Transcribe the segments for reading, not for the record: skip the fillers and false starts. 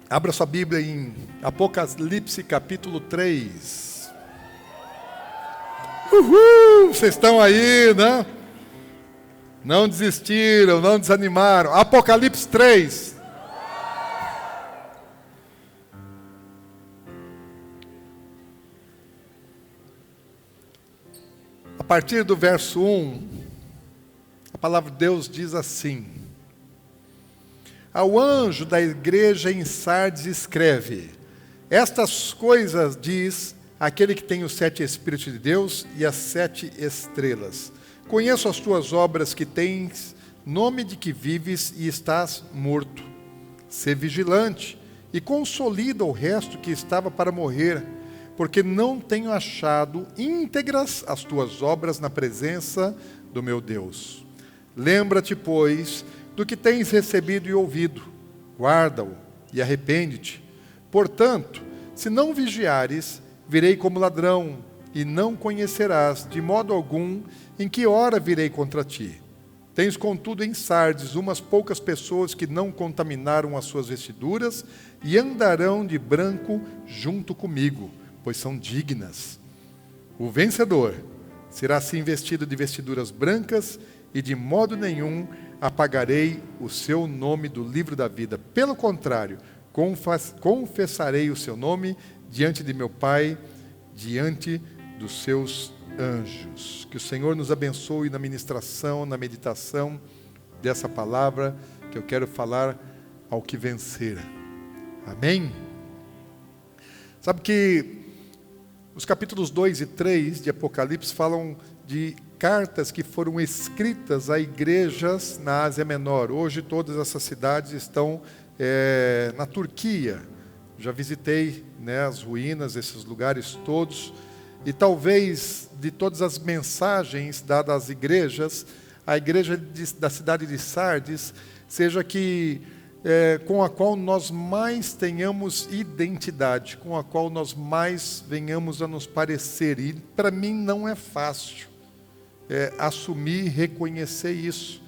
Abra sua Bíblia em Apocalipse capítulo 3. Uhul! Vocês estão aí, né? Não desistiram, não desanimaram. Apocalipse 3. A partir do verso 1, a palavra de Deus diz assim: Ao anjo da igreja em Sardes escreve: Estas coisas diz aquele que tem os 7 Espíritos de Deus e as 7 estrelas. Conheço as tuas obras, que tens nome de que vives e estás morto. Sê vigilante e consolida o resto que estava para morrer, porque não tenho achado íntegras as tuas obras na presença do meu Deus. Lembra-te, pois, do que tens recebido e ouvido, guarda-o e arrepende-te. Portanto, se não vigiares, virei como ladrão, e não conhecerás de modo algum em que hora virei contra ti. Tens, contudo, em Sardes umas poucas pessoas que não contaminaram as suas vestiduras e andarão de branco junto comigo, pois são dignas. O vencedor será assim vestido de vestiduras brancas, e de modo nenhum apagarei o seu nome do livro da vida. Pelo contrário, confessarei o seu nome diante de meu Pai, diante dos seus anjos. Que o Senhor nos abençoe na ministração, na meditação dessa palavra que eu quero falar ao que vencer. Amém? Sabe que os capítulos 2 e 3 de Apocalipse falam de cartas que foram escritas a igrejas na Ásia Menor. Hoje todas essas cidades estão na Turquia. Já visitei, as ruínas, esses lugares todos. E talvez de todas as mensagens dadas às igrejas, a igreja da cidade de Sardes seja que com a qual nós mais tenhamos identidade, com a qual nós mais venhamos a nos parecer. E para mim não é fácil assumir e reconhecer isso,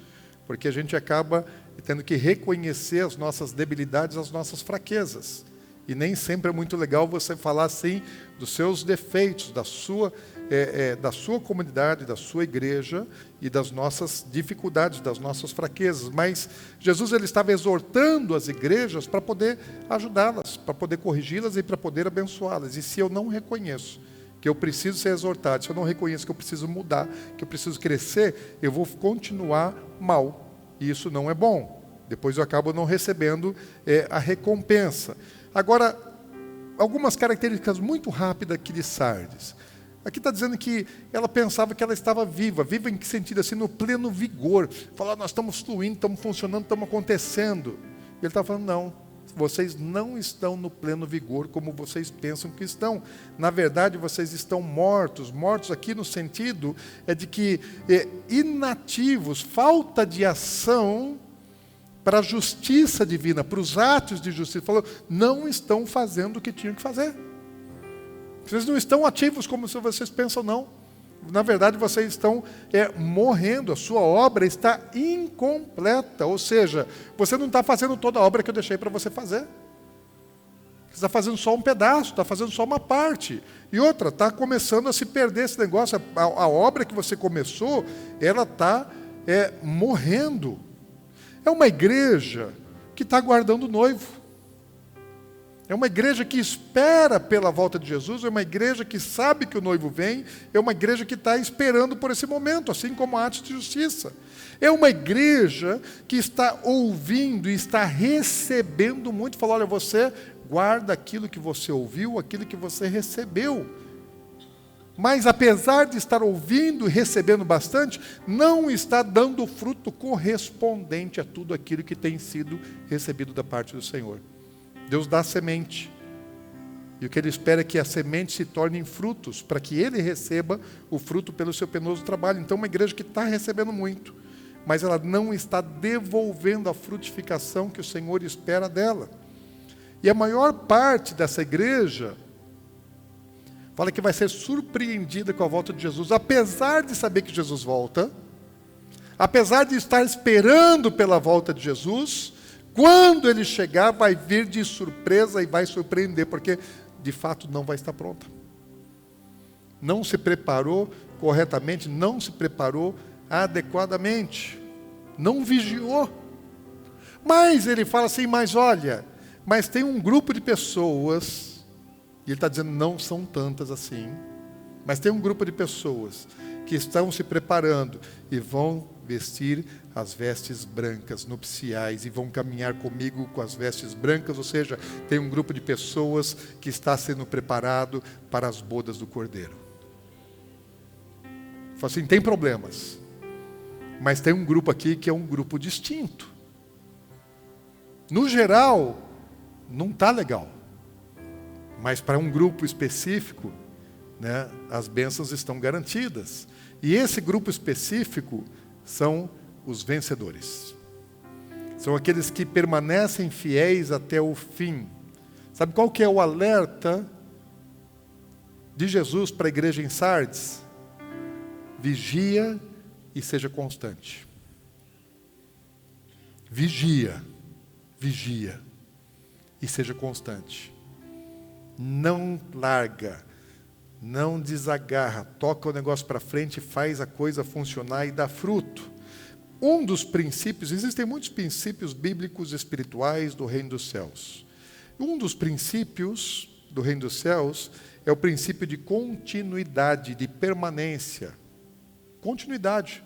porque a gente acaba tendo que reconhecer as nossas debilidades, as nossas fraquezas. E nem sempre é muito legal você falar assim dos seus defeitos, da sua comunidade, da sua igreja e das nossas dificuldades, das nossas fraquezas. Mas Jesus ele estava exortando as igrejas para poder ajudá-las, para poder corrigi-las e para poder abençoá-las. E se eu não reconheço que eu preciso ser exortado, se eu não reconheço que eu preciso mudar, que eu preciso crescer, eu vou continuar mal. E isso não é bom. Depois eu acabo não recebendo a recompensa. Agora, algumas características muito rápidas aqui de Sardes. Aqui está dizendo que ela pensava que ela estava viva. Viva em que sentido? Assim, no pleno vigor. Falar, nós estamos fluindo, estamos funcionando, estamos acontecendo. Ele está falando, não, vocês não estão no pleno vigor como vocês pensam que estão. Na verdade, vocês estão mortos. Mortos aqui no sentido de que inativos, falta de ação para a justiça divina, para os atos de justiça. Falou, não estão fazendo o que tinham que fazer. Vocês não estão ativos como se vocês pensam, não. Na verdade, vocês estão morrendo. A sua obra está incompleta. Ou seja, você não está fazendo toda a obra que eu deixei para você fazer. Você está fazendo só um pedaço, está fazendo só uma parte. E outra, está começando a se perder esse negócio. A obra que você começou, ela está morrendo. É uma igreja que está aguardando o noivo. É uma igreja que espera pela volta de Jesus, é uma igreja que sabe que o noivo vem, é uma igreja que está esperando por esse momento, assim como a atos de justiça. É uma igreja que está ouvindo e está recebendo muito. Falou, olha, você guarda aquilo que você ouviu, aquilo que você recebeu. Mas apesar de estar ouvindo e recebendo bastante, não está dando fruto correspondente a tudo aquilo que tem sido recebido da parte do Senhor. Deus dá a semente. E o que Ele espera é que a semente se torne em frutos, para que Ele receba o fruto pelo seu penoso trabalho. Então, uma igreja que está recebendo muito, mas ela não está devolvendo a frutificação que o Senhor espera dela. E a maior parte dessa igreja fala que vai ser surpreendida com a volta de Jesus, apesar de saber que Jesus volta, apesar de estar esperando pela volta de Jesus, Quando ele chegar, vai vir de surpresa e vai surpreender, porque de fato não vai estar pronta. Não se preparou corretamente, não se preparou adequadamente, não vigiou. Mas ele fala assim, mas olha, mas tem um grupo de pessoas, e ele está dizendo, não são tantas assim, mas tem um grupo de pessoas que estão se preparando e vão vestir as vestes brancas, nupciais, e vão caminhar comigo com as vestes brancas, ou seja, tem um grupo de pessoas que está sendo preparado para as bodas do Cordeiro. Fala assim, tem problemas, mas tem um grupo aqui que é um grupo distinto. No geral, não está legal, mas para um grupo específico, né, as bênçãos estão garantidas. E esse grupo específico são os vencedores. São aqueles que permanecem fiéis até o fim. Sabe qual que é o alerta de Jesus para a igreja em Sardes? Vigia e seja constante. Vigia e seja constante. Não larga, não desagarra, toca o negócio para frente, faz a coisa funcionar e dá fruto. Um dos princípios, existem muitos princípios bíblicos espirituais do reino dos céus. Um dos princípios do reino dos céus é o princípio de continuidade, de permanência. Continuidade.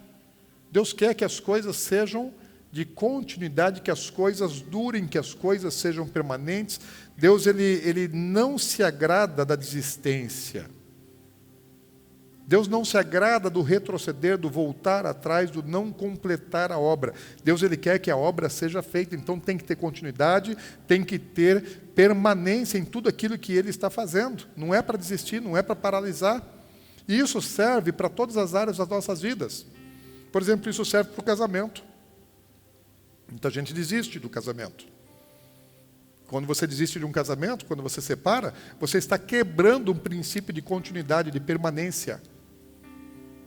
Deus quer que as coisas sejam de continuidade, que as coisas durem, que as coisas sejam permanentes. Deus ele não se agrada da desistência. Deus não se agrada do retroceder, do voltar atrás, do não completar a obra. Deus ele quer que a obra seja feita, então tem que ter continuidade, tem que ter permanência em tudo aquilo que ele está fazendo. Não é para desistir, não é para paralisar. E isso serve para todas as áreas das nossas vidas. Por exemplo, isso serve para o casamento. Muita gente desiste do casamento. Quando você desiste de um casamento, quando você separa, você está quebrando um princípio de continuidade, de permanência.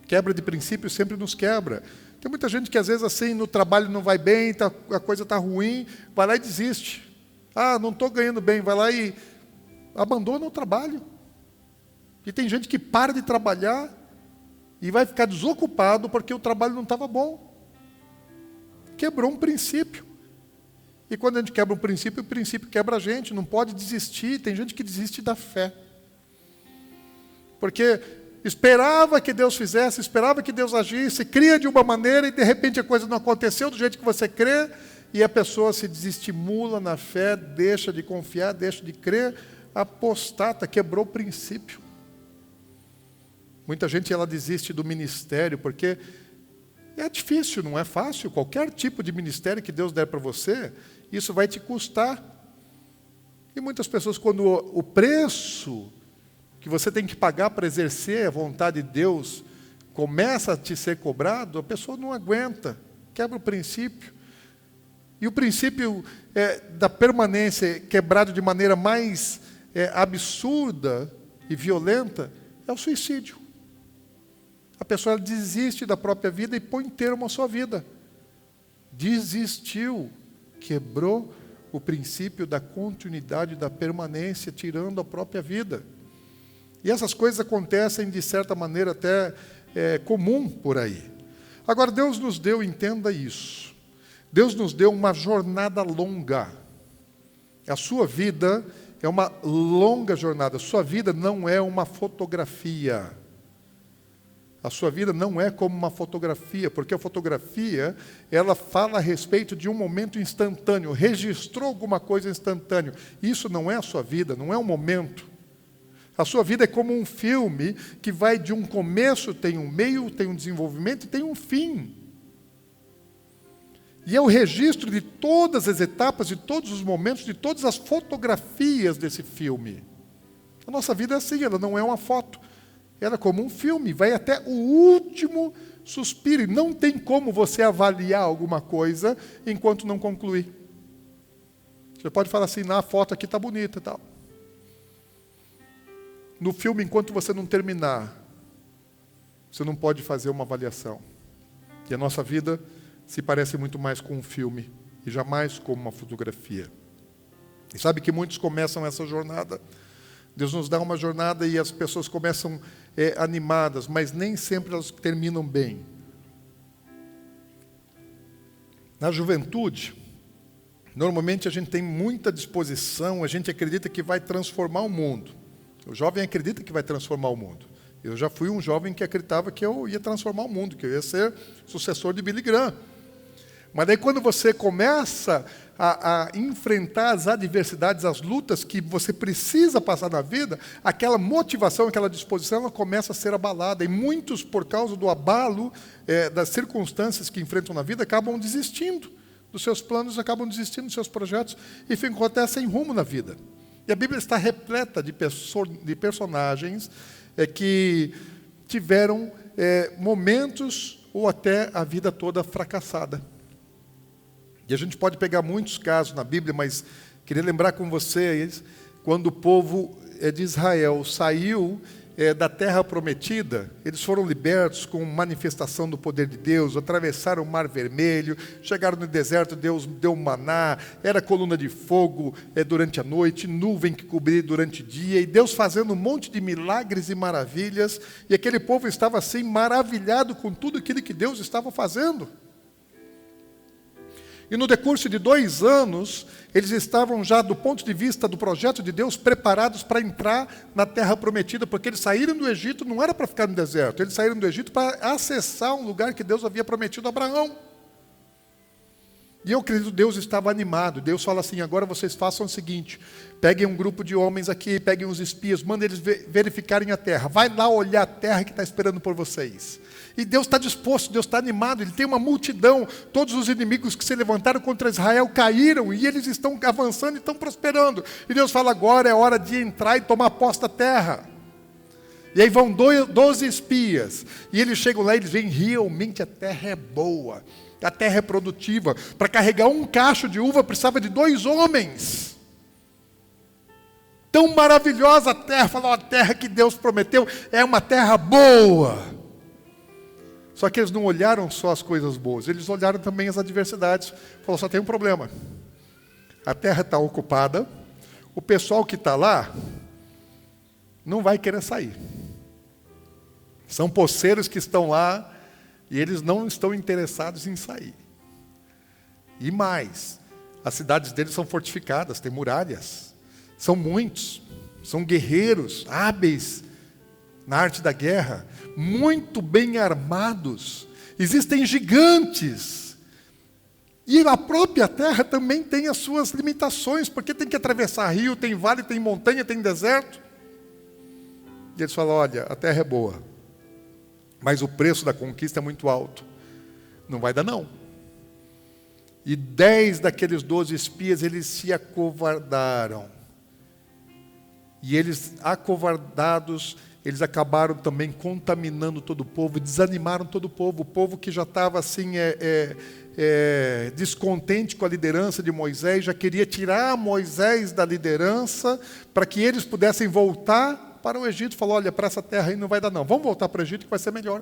Quebra de princípio sempre nos quebra. Tem muita gente que às vezes assim, no trabalho não vai bem, a coisa está ruim, vai lá e desiste. Ah, não estou ganhando bem, vai lá e abandona o trabalho. E tem gente que para de trabalhar e vai ficar desocupado porque o trabalho não estava bom. Quebrou um princípio. E quando a gente quebra um princípio, o princípio quebra a gente. Não pode desistir. Tem gente que desiste da fé. Porque esperava que Deus fizesse, esperava que Deus agisse, cria de uma maneira e de repente a coisa não aconteceu do jeito que você crê e a pessoa se desestimula na fé, deixa de confiar, deixa de crer, apostata, quebrou o princípio. Muita gente ela desiste do ministério porque é difícil, não é fácil. Qualquer tipo de ministério que Deus der para você, isso vai te custar. E muitas pessoas, quando o preço que você tem que pagar para exercer a vontade de Deus começa a te ser cobrado, a pessoa não aguenta, quebra o princípio. E o princípio da permanência quebrado de maneira mais absurda e violenta é o suicídio. A pessoa desiste da própria vida e põe termo à sua vida. Desistiu, quebrou o princípio da continuidade, da permanência, tirando a própria vida. E essas coisas acontecem de certa maneira até comum por aí. Agora, Deus nos deu, entenda isso, Deus nos deu uma jornada longa. A sua vida é uma longa jornada. A sua vida não é uma fotografia. A sua vida não é como uma fotografia, porque a fotografia, ela fala a respeito de um momento instantâneo, registrou alguma coisa instantânea. Isso não é a sua vida, não é um momento. A sua vida é como um filme que vai de um começo, tem um meio, tem um desenvolvimento e tem um fim. E é o registro de todas as etapas, de todos os momentos, de todas as fotografias desse filme. A nossa vida é assim, ela não é uma foto. Ela é como um filme, vai até o último suspiro. E não tem como você avaliar alguma coisa enquanto não concluir. Você pode falar assim, a foto aqui está bonita e tal. No filme, enquanto você não terminar, você não pode fazer uma avaliação. E a nossa vida se parece muito mais com um filme e jamais como uma fotografia. E sabe que muitos começam essa jornada. Deus nos dá uma jornada e as pessoas começam animadas, mas nem sempre elas terminam bem. Na juventude, normalmente a gente tem muita disposição, a gente acredita que vai transformar o mundo. O jovem acredita que vai transformar o mundo. Eu já fui um jovem que acreditava que eu ia transformar o mundo, que eu ia ser sucessor de Billy Graham. Mas daí quando você começa a enfrentar as adversidades, as lutas que você precisa passar na vida, aquela motivação, aquela disposição, ela começa a ser abalada. E muitos, por causa do abalo das circunstâncias que enfrentam na vida, acabam desistindo dos seus planos, acabam desistindo dos seus projetos e ficam até sem rumo na vida. E a Bíblia está repleta de personagens que tiveram momentos ou até a vida toda fracassada. E a gente pode pegar muitos casos na Bíblia, mas queria lembrar com vocês, quando o povo de Israel saiu da terra prometida, eles foram libertos com manifestação do poder de Deus, atravessaram o Mar Vermelho, chegaram no deserto, Deus deu maná, era coluna de fogo durante a noite, nuvem que cobria durante o dia, e Deus fazendo um monte de milagres e maravilhas, e aquele povo estava assim maravilhado com tudo aquilo que Deus estava fazendo. E no decurso de 2 anos, eles estavam já, do ponto de vista do projeto de Deus, preparados para entrar na terra prometida, porque eles saíram do Egito, não era para ficar no deserto, eles saíram do Egito para acessar um lugar que Deus havia prometido a Abraão. E eu acredito que Deus estava animado. Deus fala assim: agora vocês façam o seguinte, peguem um grupo de homens aqui, peguem os espias, mandem eles verificarem a terra, vai lá olhar a terra que está esperando por vocês. E Deus está disposto, Deus está animado, Ele tem uma multidão, todos os inimigos que se levantaram contra Israel caíram, e eles estão avançando e estão prosperando. E Deus fala: agora é hora de entrar e tomar posse da terra. E aí vão 12 espias, e eles chegam lá e eles veem, realmente a terra é boa, a terra é produtiva. Para carregar um cacho de uva precisava de 2 homens. Tão maravilhosa a terra, falou, a terra que Deus prometeu é uma terra boa. Só que eles não olharam só as coisas boas, eles olharam também as adversidades. Falou, só tem um problema. A terra está ocupada, o pessoal que está lá não vai querer sair. São poceiros que estão lá e eles não estão interessados em sair. E mais, as cidades deles são fortificadas, têm muralhas. São muitos, são guerreiros, hábeis na arte da guerra, muito bem armados. Existem gigantes. E a própria terra também tem as suas limitações, porque tem que atravessar rio, tem vale, tem montanha, tem deserto. E eles falam, olha, a terra é boa, mas o preço da conquista é muito alto. Não vai dar não. E 10 daqueles 12 espias, eles se acovardaram. E eles, acovardados, eles acabaram também contaminando todo o povo, desanimaram todo o povo que já estava assim, descontente com a liderança de Moisés, já queria tirar Moisés da liderança, para que eles pudessem voltar para o Egito. Falou, olha, para essa terra aí não vai dar não, vamos voltar para o Egito que vai ser melhor.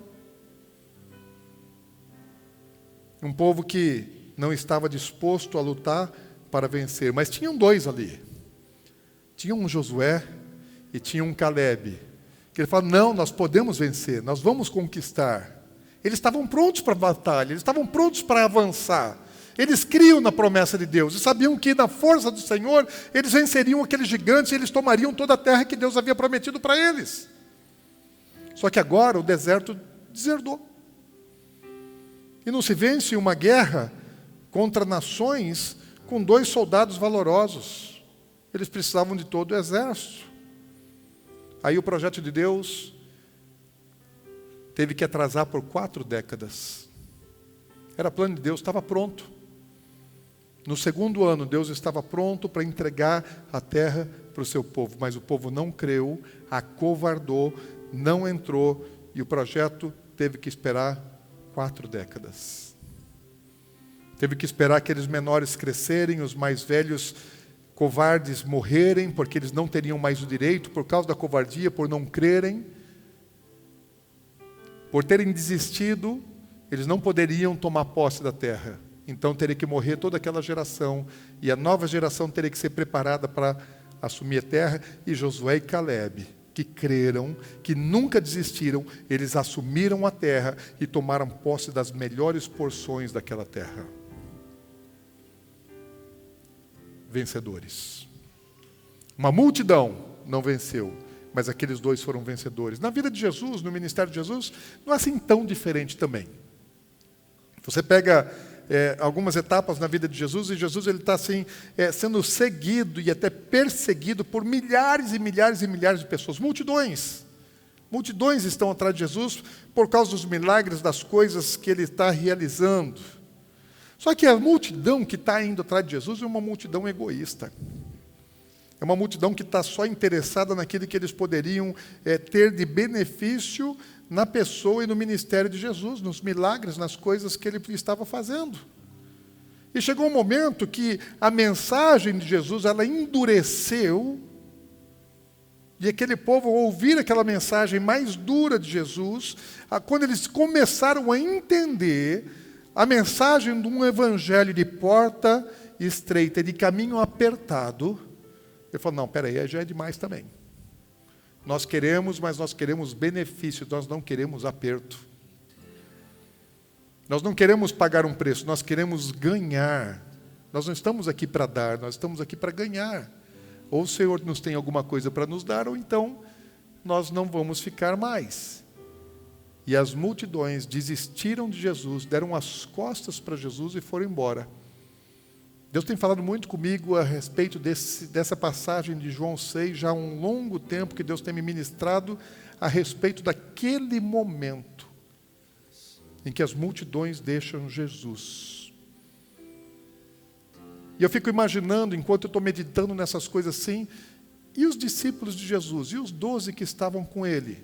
Um povo que não estava disposto a lutar para vencer, mas tinham 2 ali. Tinha um Josué e tinha um Caleb, que ele falou, não, nós podemos vencer, nós vamos conquistar. Eles estavam prontos para a batalha, eles estavam prontos para avançar. Eles criam na promessa de Deus e sabiam que na força do Senhor, eles venceriam aqueles gigantes e eles tomariam toda a terra que Deus havia prometido para eles. Só que agora o deserto deserdou. E não se vence uma guerra contra nações com 2 soldados valorosos. Eles precisavam de todo o exército. Aí o projeto de Deus teve que atrasar por 4 décadas. Era plano de Deus, estava pronto. No 2º ano, Deus estava pronto para entregar a terra para o seu povo. Mas o povo não creu, acovardou, não entrou. E o projeto teve que esperar 4 décadas. Teve que esperar aqueles menores crescerem, os mais velhos covardes morrerem, porque eles não teriam mais o direito, por causa da covardia, por não crerem. Por terem desistido, eles não poderiam tomar posse da terra. Então teria que morrer toda aquela geração, e a nova geração teria que ser preparada para assumir a terra, e Josué e Calebe, que creram, que nunca desistiram, eles assumiram a terra e tomaram posse das melhores porções daquela terra. Vencedores. Uma multidão não venceu, mas aqueles dois foram vencedores. Na vida de Jesus, no ministério de Jesus, não é assim tão diferente também. Você pega algumas etapas na vida de Jesus, e Jesus ele está assim, sendo seguido e até perseguido por milhares e milhares e milhares de pessoas. Multidões estão atrás de Jesus por causa dos milagres, das coisas que ele está realizando. Só que a multidão que está indo atrás de Jesus é uma multidão egoísta. É uma multidão que está só interessada naquilo que eles poderiam ter de benefício na pessoa e no ministério de Jesus, nos milagres, nas coisas que ele estava fazendo. E chegou um momento que a mensagem de Jesus, ela endureceu, e aquele povo, ao ouvir aquela mensagem mais dura de Jesus, quando eles começaram a entender a mensagem de um evangelho de porta estreita, de caminho apertado, ele falou, não, espera aí já é demais também. Nós queremos, mas nós queremos benefício, nós não queremos aperto. Nós não queremos pagar um preço, nós queremos ganhar. Nós não estamos aqui para dar, nós estamos aqui para ganhar. Ou o Senhor nos tem alguma coisa para nos dar, ou então nós não vamos ficar mais. E as multidões desistiram de Jesus, deram as costas para Jesus e foram embora. Deus tem falado muito comigo a respeito dessa passagem de João 6, já há um longo tempo que Deus tem me ministrado a respeito daquele momento em que as multidões deixam Jesus. E eu fico imaginando, enquanto eu estou meditando nessas coisas assim, e os discípulos de Jesus, e os 12 que estavam com ele?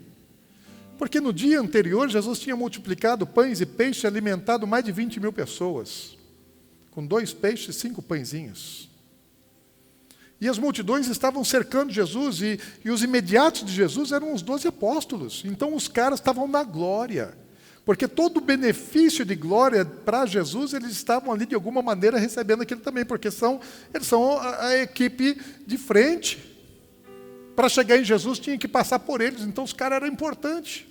Porque no dia anterior, Jesus tinha multiplicado pães e peixes, alimentado mais de 20 mil pessoas, com 2 peixes e 5 pãezinhos. E as multidões estavam cercando Jesus, e os imediatos de Jesus eram os 12 apóstolos. Então os caras estavam na glória, porque todo o benefício de glória para Jesus, eles estavam ali de alguma maneira recebendo aquilo também, porque eles são a equipe de frente. Para chegar em Jesus tinha que passar por eles, então os caras eram importantes.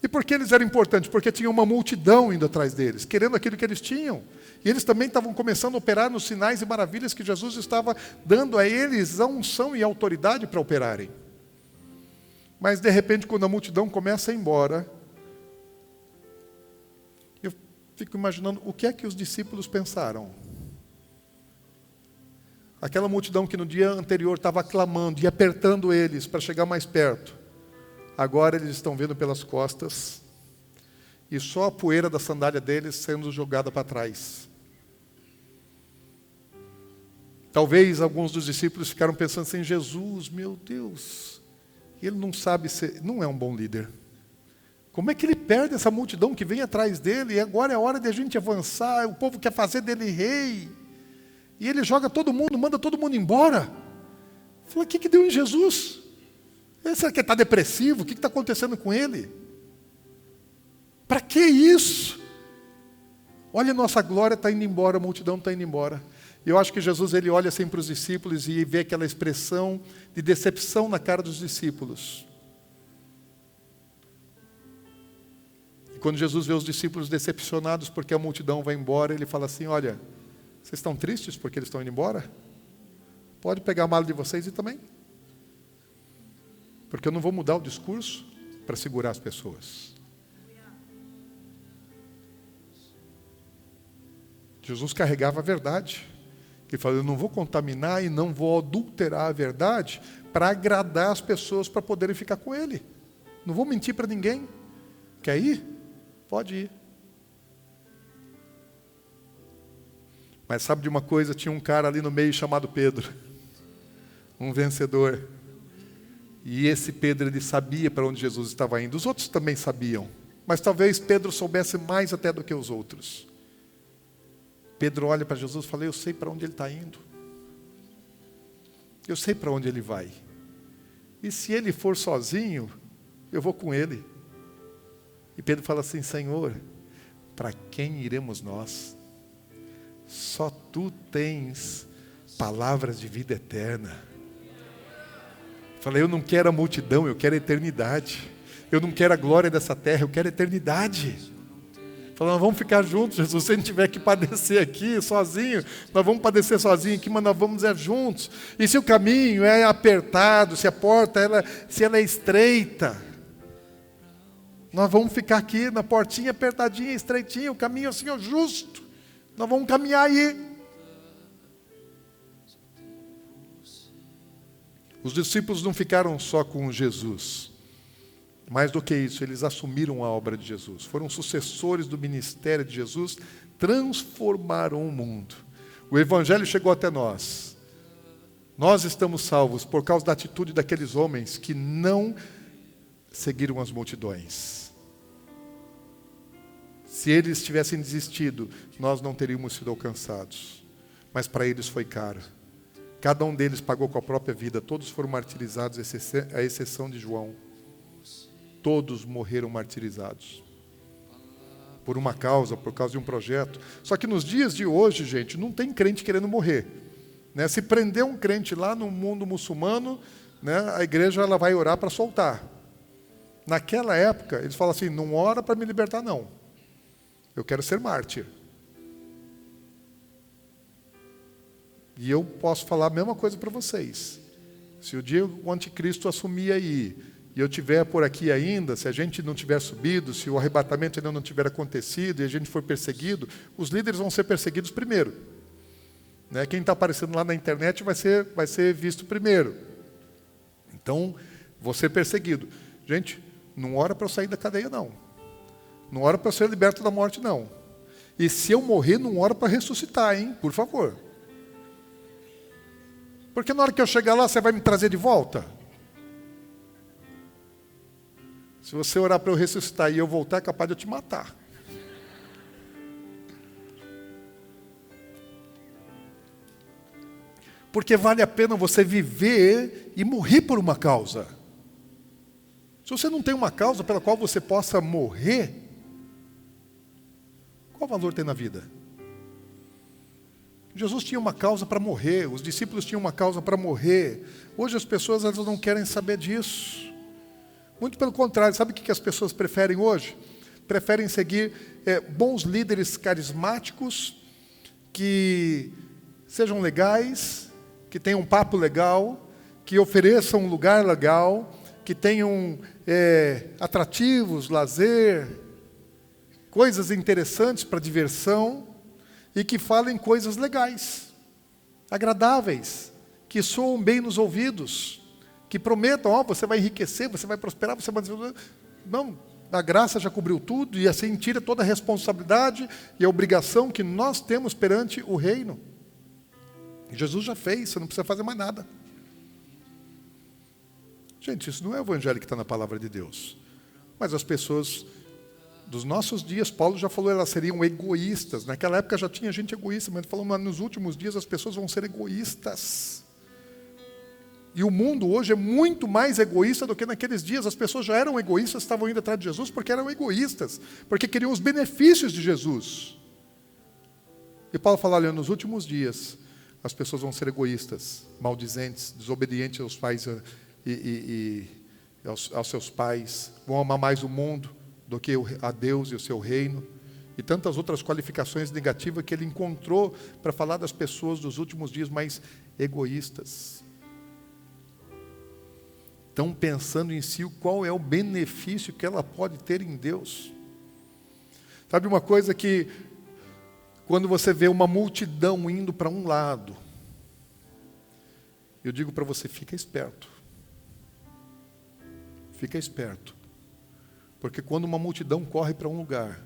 E por que eles eram importantes? Porque tinha uma multidão indo atrás deles, querendo aquilo que eles tinham. E eles também estavam começando a operar nos sinais e maravilhas que Jesus estava dando a eles a unção e a autoridade para operarem. Mas, de repente, quando a multidão começa a ir embora, eu fico imaginando o que é que os discípulos pensaram. Aquela multidão que no dia anterior estava clamando e apertando eles para chegar mais perto, agora eles estão vendo pelas costas e só a poeira da sandália deles sendo jogada para trás. Talvez alguns dos discípulos ficaram pensando assim, Jesus, meu Deus, ele não sabe ser, não é um bom líder. Como é que ele perde essa multidão que vem atrás dele? E agora é a hora de a gente avançar, o povo quer fazer dele rei. E ele joga todo mundo, manda todo mundo embora. Fala, o que deu em Jesus? Será que ele está depressivo? O que está acontecendo com ele? Para que isso? Olha, nossa glória está indo embora, a multidão está indo embora. E eu acho que Jesus ele olha assim para os discípulos e vê aquela expressão de decepção na cara dos discípulos. E quando Jesus vê os discípulos decepcionados porque a multidão vai embora, ele fala assim, olha, vocês estão tristes porque eles estão indo embora? Pode pegar a mala de vocês e também. Porque eu não vou mudar o discurso para segurar as pessoas. Jesus carregava a verdade. Ele falou, eu não vou contaminar e não vou adulterar a verdade para agradar as pessoas para poderem ficar com ele. Não vou mentir para ninguém. Quer ir? Pode ir. Mas sabe de uma coisa? Tinha um cara ali no meio chamado Pedro. Um vencedor. E esse Pedro, ele sabia para onde Jesus estava indo. Os outros também sabiam. Mas talvez Pedro soubesse mais até do que os outros. Pedro olha para Jesus e fala, eu sei para onde ele está indo. Eu sei para onde ele vai. E se ele for sozinho, eu vou com ele. E Pedro fala assim, Senhor, para quem iremos nós? Só tu tens palavras de vida eterna. Falei, eu não quero a multidão, eu quero a eternidade. Eu não quero a glória dessa terra, eu quero a eternidade. Falei, nós vamos ficar juntos, Jesus. Se a gente tiver que padecer aqui sozinho, nós vamos padecer sozinho aqui, mas nós vamos juntos. E se o caminho é apertado, se a porta se ela é estreita, nós vamos ficar aqui na portinha apertadinha, estreitinha, o caminho assim é justo. Nós vamos caminhar aí. Os discípulos não ficaram só com Jesus. Mais do que isso, eles assumiram a obra de Jesus. Foram sucessores do ministério de Jesus, transformaram o mundo. O Evangelho chegou até nós. Nós estamos salvos por causa da atitude daqueles homens que não seguiram as multidões. Se eles tivessem desistido, nós não teríamos sido alcançados. Mas para eles foi caro. Cada um deles pagou com a própria vida. Todos foram martirizados, à exceção de João. Todos morreram martirizados. Por uma causa, por causa de um projeto. Só que nos dias de hoje, gente, não tem crente querendo morrer. Né? Se prender um crente lá no mundo muçulmano, né, a igreja ela vai orar para soltar. Naquela época, eles falam assim, não ora para me libertar, não. Eu quero ser mártir. E eu posso falar a mesma coisa para vocês. Se o dia o anticristo assumir aí, e eu estiver por aqui ainda, se a gente não tiver subido, se o arrebatamento ainda não tiver acontecido, e a gente for perseguido, os líderes vão ser perseguidos primeiro. Né? Quem está aparecendo lá na internet vai ser visto primeiro. Então, vou ser perseguido. Gente, não ora para eu sair da cadeia, não. Não ora para eu ser liberto da morte, não. E se eu morrer, não ora para ressuscitar, hein? Por favor. Porque na hora que eu chegar lá, você vai me trazer de volta? Se você orar para eu ressuscitar e eu voltar, é capaz de eu te matar. Porque vale a pena você viver e morrer por uma causa. Se você não tem uma causa pela qual você possa morrer, qual valor tem na vida? Jesus tinha uma causa para morrer, os discípulos tinham uma causa para morrer. Hoje as pessoas elas não querem saber disso. Muito pelo contrário, sabe o que as pessoas preferem hoje? Preferem seguir bons líderes carismáticos, que sejam legais, que tenham um papo legal, que ofereçam um lugar legal, que tenham atrativos, lazer, coisas interessantes para diversão, e que falem coisas legais, agradáveis, que soam bem nos ouvidos, que prometam, você vai enriquecer, você vai prosperar, você vai... Não, a graça já cobriu tudo, e assim tira toda a responsabilidade e a obrigação que nós temos perante o reino. Jesus já fez, você não precisa fazer mais nada. Gente, isso não é o evangelho que está na palavra de Deus. Mas as pessoas dos nossos dias, Paulo já falou, elas seriam egoístas. Naquela época já tinha gente egoísta, mas ele falou, mas nos últimos dias as pessoas vão ser egoístas. E o mundo hoje é muito mais egoísta do que naqueles dias. As pessoas já eram egoístas, estavam indo atrás de Jesus porque eram egoístas, porque queriam os benefícios de Jesus. E Paulo fala, olha, nos últimos dias as pessoas vão ser egoístas, maldizentes, desobedientes aos pais e aos seus pais, vão amar mais o mundo do que a Deus e o seu reino, e tantas outras qualificações negativas que ele encontrou para falar das pessoas dos últimos dias mais egoístas. Estão pensando em si qual é o benefício que ela pode ter em Deus. Sabe uma coisa que, quando você vê uma multidão indo para um lado, eu digo para você, fica esperto. Fica esperto. Porque quando uma multidão corre para um lugar,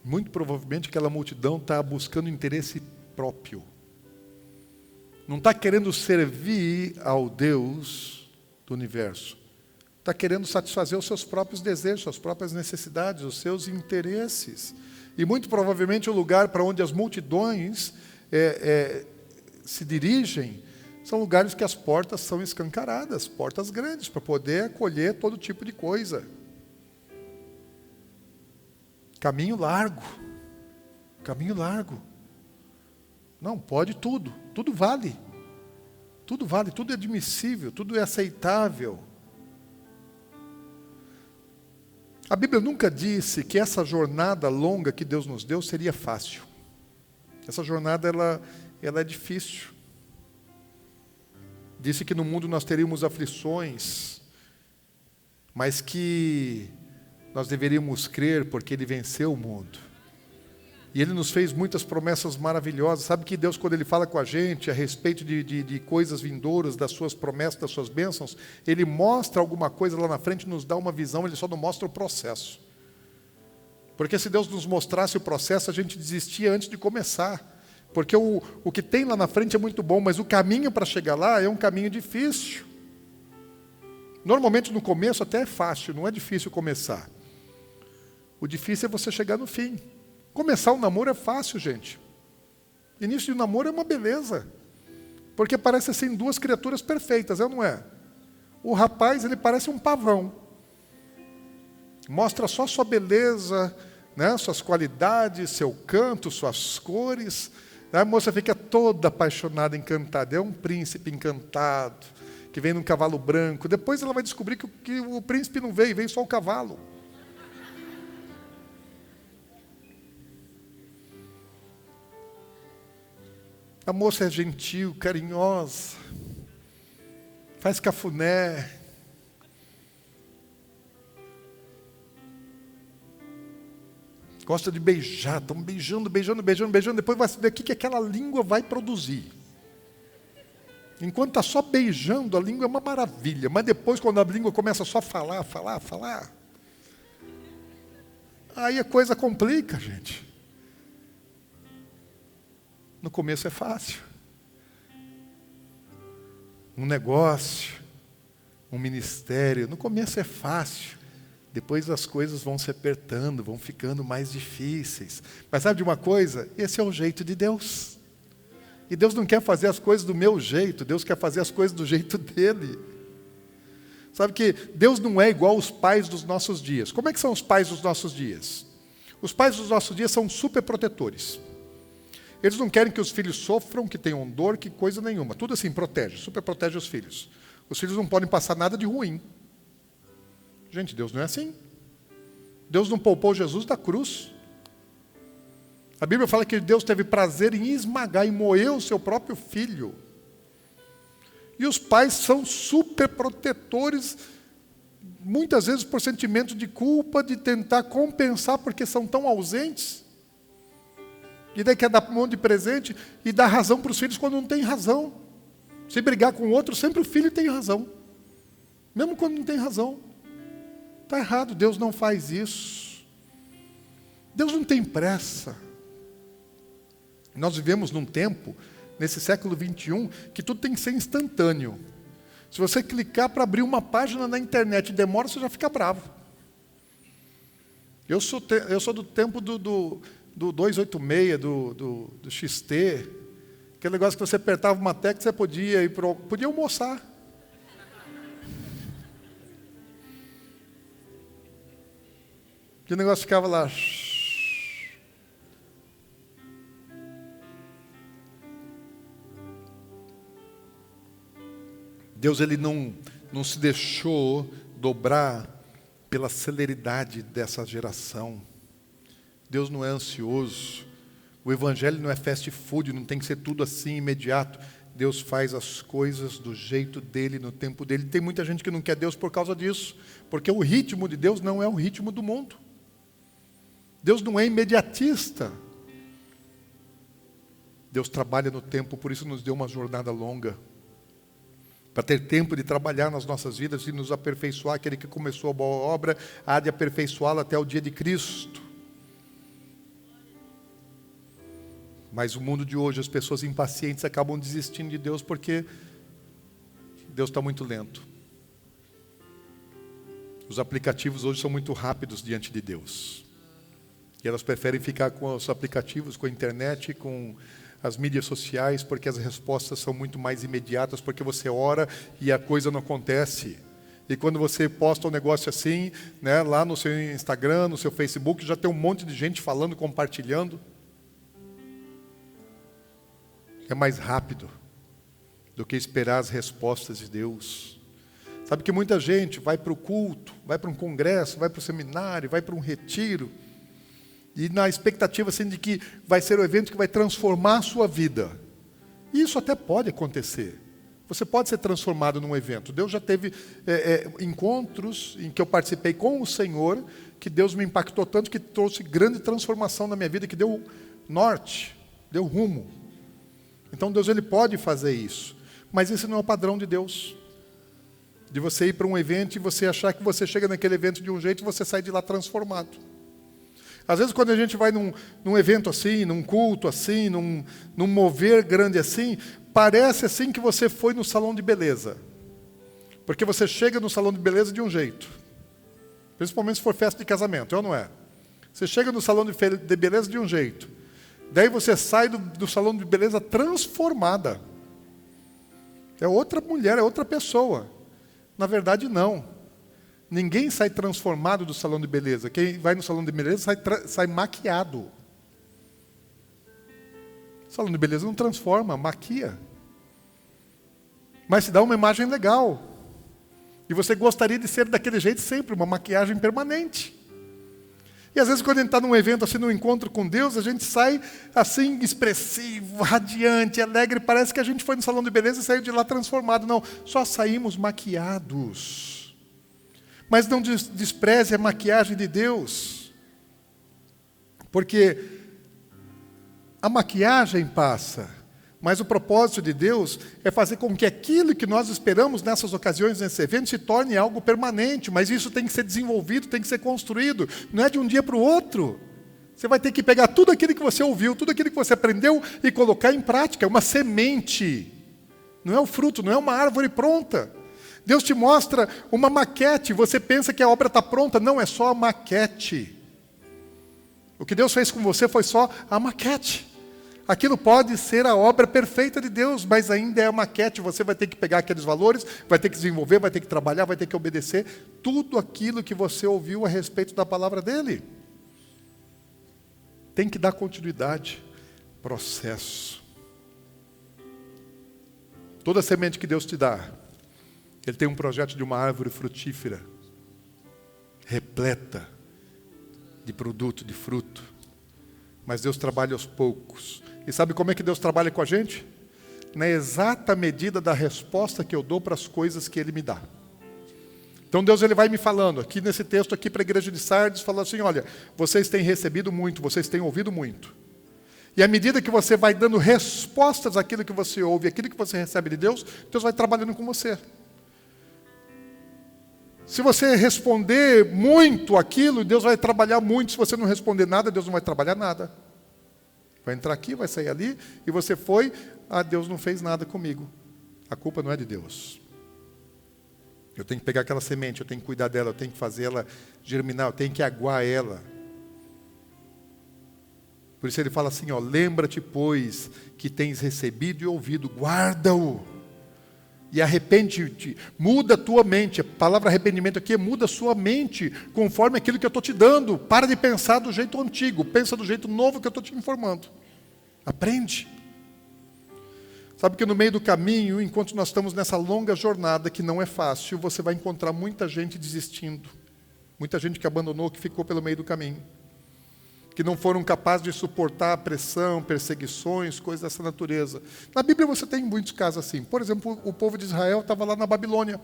muito provavelmente aquela multidão está buscando interesse próprio. Não está querendo servir ao Deus do universo. Está querendo satisfazer os seus próprios desejos, suas próprias necessidades, os seus interesses. E muito provavelmente o lugar para onde as multidões se dirigem são lugares que as portas são escancaradas, portas grandes, para poder acolher todo tipo de coisa. Caminho largo. Caminho largo. Não, pode tudo. Tudo vale. Tudo vale, tudo é admissível, tudo é aceitável. A Bíblia nunca disse que essa jornada longa que Deus nos deu seria fácil. Essa jornada, ela é difícil. Disse que no mundo nós teríamos aflições, mas que nós deveríamos crer porque Ele venceu o mundo. E Ele nos fez muitas promessas maravilhosas. Sabe que Deus, quando Ele fala com a gente a respeito de coisas vindouras, das suas promessas, das suas bênçãos, Ele mostra alguma coisa lá na frente, nos dá uma visão, Ele só não mostra o processo. Porque se Deus nos mostrasse o processo, a gente desistia antes de começar. Porque o que tem lá na frente é muito bom, mas o caminho para chegar lá é um caminho difícil. Normalmente no começo até é fácil, não é difícil começar. O difícil é você chegar no fim. Começar um namoro é fácil, gente. Início de namoro é uma beleza. Porque parece assim duas criaturas perfeitas, é ou não é? O rapaz, ele parece um pavão. Mostra só sua beleza, né? Suas qualidades, seu canto, suas cores. A moça fica toda apaixonada, encantada. É um príncipe encantado, que vem num cavalo branco. Depois ela vai descobrir que o príncipe não veio só o cavalo. A moça é gentil, carinhosa, faz cafuné. Gosta de beijar, estão beijando, depois vai saber o que aquela língua vai produzir. Enquanto está só beijando, a língua é uma maravilha, mas depois quando a língua começa só a falar, aí a coisa complica, gente. No começo é fácil. Um negócio, um ministério, no começo é fácil. Depois as coisas vão se apertando, vão ficando mais difíceis. Mas sabe de uma coisa? Esse é o jeito de Deus. E Deus não quer fazer as coisas do meu jeito, Deus quer fazer as coisas do jeito dele. Sabe que Deus não é igual aos pais dos nossos dias. Como é que são os pais dos nossos dias? Os pais dos nossos dias são super protetores. Eles não querem que os filhos sofram, que tenham dor, que coisa nenhuma. Tudo assim, protege, super protege os filhos. Os filhos não podem passar nada de ruim. Gente, Deus não é assim. Deus não poupou Jesus da cruz. A Bíblia fala que Deus teve prazer em esmagar e moer o seu próprio filho. E os pais são super protetores, muitas vezes por sentimento de culpa, de tentar compensar porque são tão ausentes. E daí quer dar um monte de presente e dar razão para os filhos quando não tem razão. Se brigar com o outro, sempre o filho tem razão. Mesmo quando não tem razão. Está errado, Deus não faz isso. Deus não tem pressa. Nós vivemos num tempo, nesse século 21, que tudo tem que ser instantâneo. Se você clicar para abrir uma página na internet e demora, você já fica bravo. Eu sou do tempo do 286, do XT, aquele negócio que você apertava uma tecla, você podia almoçar. E o negócio ficava lá. Deus, ele não se deixou dobrar pela celeridade dessa geração. Deus não é ansioso. O evangelho não é fast food, não tem que ser tudo assim, imediato. Deus faz as coisas do jeito dele, no tempo dele. Tem muita gente que não quer Deus por causa disso, porque o ritmo de Deus não é o ritmo do mundo. Deus não é imediatista. Deus trabalha no tempo, por isso nos deu uma jornada longa. Para ter tempo de trabalhar nas nossas vidas e nos aperfeiçoar. Aquele que começou a boa obra, há de aperfeiçoá-la até o dia de Cristo. Mas o mundo de hoje, as pessoas impacientes acabam desistindo de Deus porque Deus está muito lento. Os aplicativos hoje são muito rápidos diante de Deus. E elas preferem ficar com os aplicativos, com a internet, com as mídias sociais, porque as respostas são muito mais imediatas, porque você ora e a coisa não acontece. E quando você posta um negócio assim, né, lá no seu Instagram, no seu Facebook, já tem um monte de gente falando, compartilhando. É mais rápido do que esperar as respostas de Deus. Sabe que muita gente vai para o culto, vai para um congresso, vai para o seminário, vai para um retiro, e na expectativa assim, de que vai ser o evento que vai transformar a sua vida. E isso até pode acontecer. Você pode ser transformado num evento. Deus já teve encontros em que eu participei com o Senhor, que Deus me impactou tanto, que trouxe grande transformação na minha vida, que deu norte, deu rumo. Então Deus, Ele pode fazer isso. Mas esse não é o padrão de Deus. De você ir para um evento e você achar que você chega naquele evento de um jeito e você sai de lá transformado. Às vezes quando a gente vai num evento assim, num culto assim, num mover grande assim, parece assim que você foi no salão de beleza. Porque você chega no salão de beleza de um jeito. Principalmente se for festa de casamento, é ou não é? Você chega no salão de beleza de um jeito. Daí você sai do salão de beleza transformada. É outra mulher, é outra pessoa. Na verdade, não. Ninguém sai transformado do salão de beleza. Quem vai no salão de beleza sai maquiado. O salão de beleza não transforma, maquia. Mas se dá uma imagem legal. E você gostaria de ser daquele jeito sempre, uma maquiagem permanente. E às vezes quando a gente está num evento, assim, num encontro com Deus, a gente sai assim, expressivo, radiante, alegre. Parece que a gente foi no salão de beleza e saiu de lá transformado. Não, só saímos maquiados. Mas não despreze a maquiagem de Deus. Porque a maquiagem passa. Mas o propósito de Deus é fazer com que aquilo que nós esperamos nessas ocasiões, nesse evento, se torne algo permanente. Mas isso tem que ser desenvolvido, tem que ser construído. Não é de um dia para o outro. Você vai ter que pegar tudo aquilo que você ouviu, tudo aquilo que você aprendeu e colocar em prática. É uma semente. Não é o fruto, não é uma árvore pronta. Deus te mostra uma maquete. Você pensa que a obra está pronta. Não, é só a maquete. O que Deus fez com você foi só a maquete. Aquilo pode ser a obra perfeita de Deus, mas ainda é a maquete. Você vai ter que pegar aqueles valores, vai ter que desenvolver, vai ter que trabalhar, vai ter que obedecer. Tudo aquilo que você ouviu a respeito da palavra dele. Tem que dar continuidade. Processo. Toda semente que Deus te dá, Ele tem um projeto de uma árvore frutífera, repleta de produto, de fruto. Mas Deus trabalha aos poucos. E sabe como é que Deus trabalha com a gente? Na exata medida da resposta que eu dou para as coisas que Ele me dá. Então Deus, Ele vai me falando, aqui nesse texto aqui para a igreja de Sardes, falando assim, olha, vocês têm recebido muito, vocês têm ouvido muito. E à medida que você vai dando respostas àquilo que você ouve, àquilo que você recebe de Deus, Deus vai trabalhando com você. Se você responder muito aquilo, Deus vai trabalhar muito. Se você não responder nada, Deus não vai trabalhar nada. Vai entrar aqui, vai sair ali, e você foi, Deus não fez nada comigo. A culpa não é de Deus. Eu tenho que pegar aquela semente, eu tenho que cuidar dela, eu tenho que fazer ela germinar, eu tenho que aguar ela. Por isso ele fala assim, ó, lembra-te, pois, que tens recebido e ouvido, guarda-o. E arrepende-te, muda a tua mente. A palavra arrependimento aqui é muda a sua mente, conforme aquilo que eu estou te dando. Para de pensar do jeito antigo, pensa do jeito novo que eu estou te informando. Aprende. Sabe que no meio do caminho, enquanto nós estamos nessa longa jornada, que não é fácil, você vai encontrar muita gente desistindo. Muita gente que abandonou, que ficou pelo meio do caminho. Que não foram capazes de suportar a pressão, perseguições, coisas dessa natureza. Na Bíblia você tem muitos casos assim. Por exemplo, o povo de Israel estava lá na Babilônia,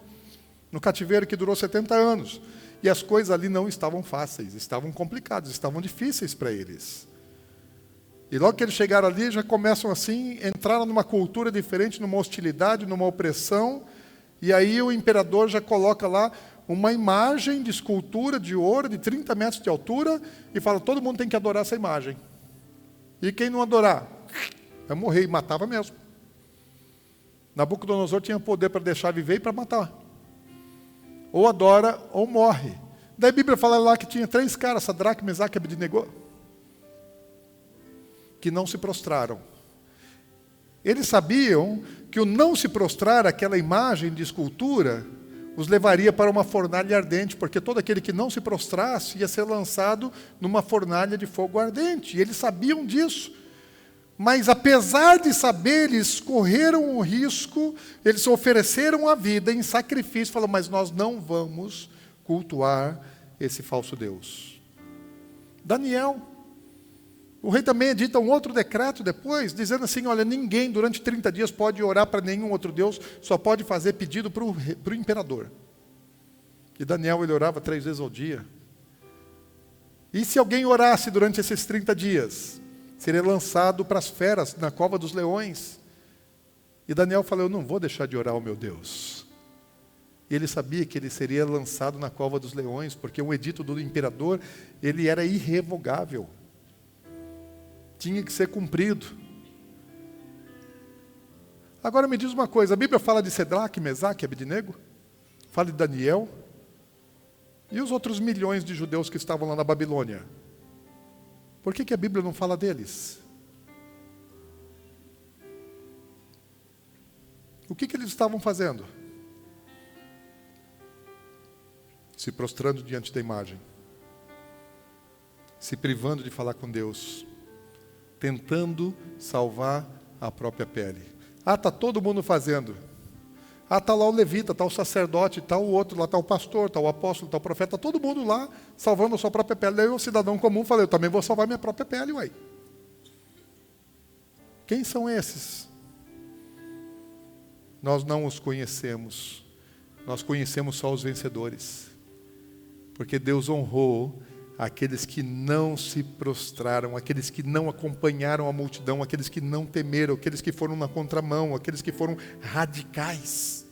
no cativeiro que durou 70 anos. E as coisas ali não estavam fáceis, estavam complicadas, estavam difíceis para eles. E logo que eles chegaram ali, já começam assim, entraram numa cultura diferente, numa hostilidade, numa opressão. E aí o imperador já coloca lá uma imagem de escultura de ouro de 30 metros de altura e fala, todo mundo tem que adorar essa imagem. E quem não adorar, vai morrer, e matava mesmo. Nabucodonosor tinha poder para deixar viver e para matar. Ou adora ou morre. Daí a Bíblia fala lá que tinha 3 caras, Sadraque, Mesaque e Abednego, que não se prostraram. Eles sabiam que o não se prostrar àquela imagem de escultura os levaria para uma fornalha ardente, porque todo aquele que não se prostrasse ia ser lançado numa fornalha de fogo ardente. E eles sabiam disso. Mas apesar de saber, eles correram o risco, eles ofereceram a vida em sacrifício, falaram, mas nós não vamos cultuar esse falso Deus. Daniel, o rei também edita um outro decreto depois, dizendo assim, olha, ninguém durante 30 dias pode orar para nenhum outro Deus, só pode fazer pedido para o imperador. E Daniel, ele orava 3 vezes ao dia. E se alguém orasse durante esses 30 dias, seria lançado para as feras, na cova dos leões. E Daniel falou, eu não vou deixar de orar ao meu Deus. E ele sabia que ele seria lançado na cova dos leões, porque o edito do imperador, ele era irrevogável. Tinha que ser cumprido. Agora me diz uma coisa, a Bíblia fala de Cedraque, Mesaque e Abednego? Fala de Daniel? E os outros milhões de judeus que estavam lá na Babilônia? Por que a Bíblia não fala deles? O que eles estavam fazendo? Se prostrando diante da imagem. Se privando de falar com Deus. Tentando salvar a própria pele. Ah, está todo mundo fazendo. Ah, está lá o levita, está o sacerdote, está o outro, lá está o pastor, está o apóstolo, está o profeta, está todo mundo lá salvando a sua própria pele. Daí o cidadão comum falou, eu também vou salvar minha própria pele, uai. Quem são esses? Nós não os conhecemos. Nós conhecemos só os vencedores. Porque Deus honrou aqueles que não se prostraram, aqueles que não acompanharam a multidão, aqueles que não temeram, aqueles que foram na contramão, aqueles que foram radicais.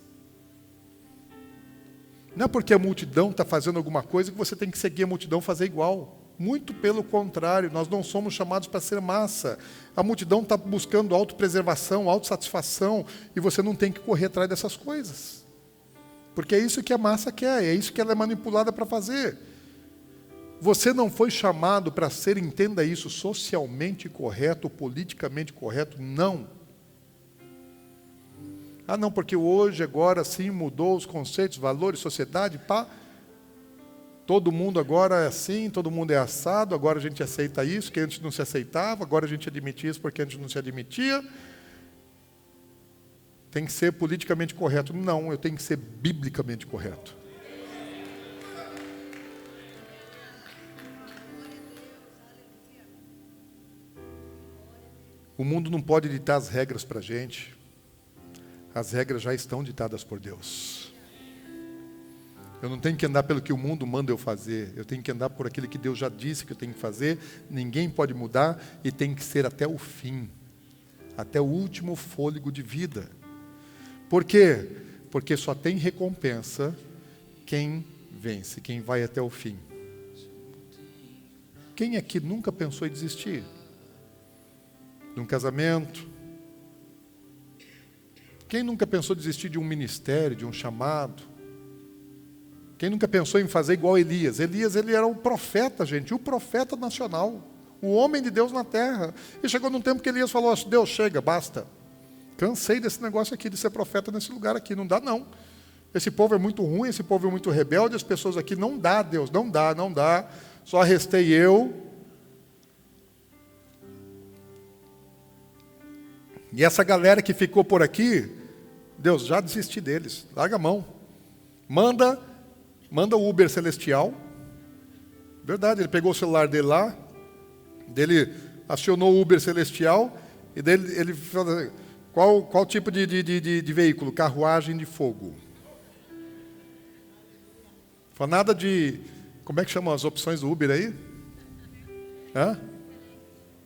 Não é porque a multidão está fazendo alguma coisa que você tem que seguir a multidão e fazer igual. Muito pelo contrário, nós não somos chamados para ser massa. A multidão está buscando autopreservação, autossatisfação, e você não tem que correr atrás dessas coisas. Porque é isso que a massa quer, é isso que ela é manipulada para fazer. Você não foi chamado para ser, entenda isso, socialmente correto, politicamente correto, não. Ah, não, porque hoje, agora sim, mudou os conceitos, valores, sociedade, pá. Todo mundo agora é assim, todo mundo é assado, agora a gente aceita isso, que antes não se aceitava, agora a gente admite isso porque antes não se admitia. Tem que ser politicamente correto. Não, eu tenho que ser biblicamente correto. O mundo não pode ditar as regras para a gente. As regras já estão ditadas por Deus. Eu não tenho que andar pelo que o mundo manda eu fazer. Eu tenho que andar por aquilo que Deus já disse que eu tenho que fazer. Ninguém pode mudar e tem que ser até o fim. Até o último fôlego de vida. Por quê? Porque só tem recompensa quem vence, quem vai até o fim. Quem aqui nunca pensou em desistir? De um casamento? Quem nunca pensou em desistir de um ministério, de um chamado? Quem nunca pensou em fazer igual Elias? Elias, ele era o profeta, gente, o profeta nacional, o homem de Deus na terra. E chegou num tempo que Elias falou assim, Deus, chega, basta. Cansei desse negócio aqui, de ser profeta nesse lugar aqui, não dá não. Esse povo é muito ruim, esse povo é muito rebelde, as pessoas aqui, não dá, Deus, não dá. Só restei eu. E essa galera que ficou por aqui, Deus, já desisti deles, larga a mão. Manda o Uber celestial. Verdade, ele pegou o celular dele lá, dele acionou o Uber celestial, e dele ele falou, qual tipo de veículo? Carruagem de fogo. Fala nada de, como é que chamam as opções do Uber aí? Hã?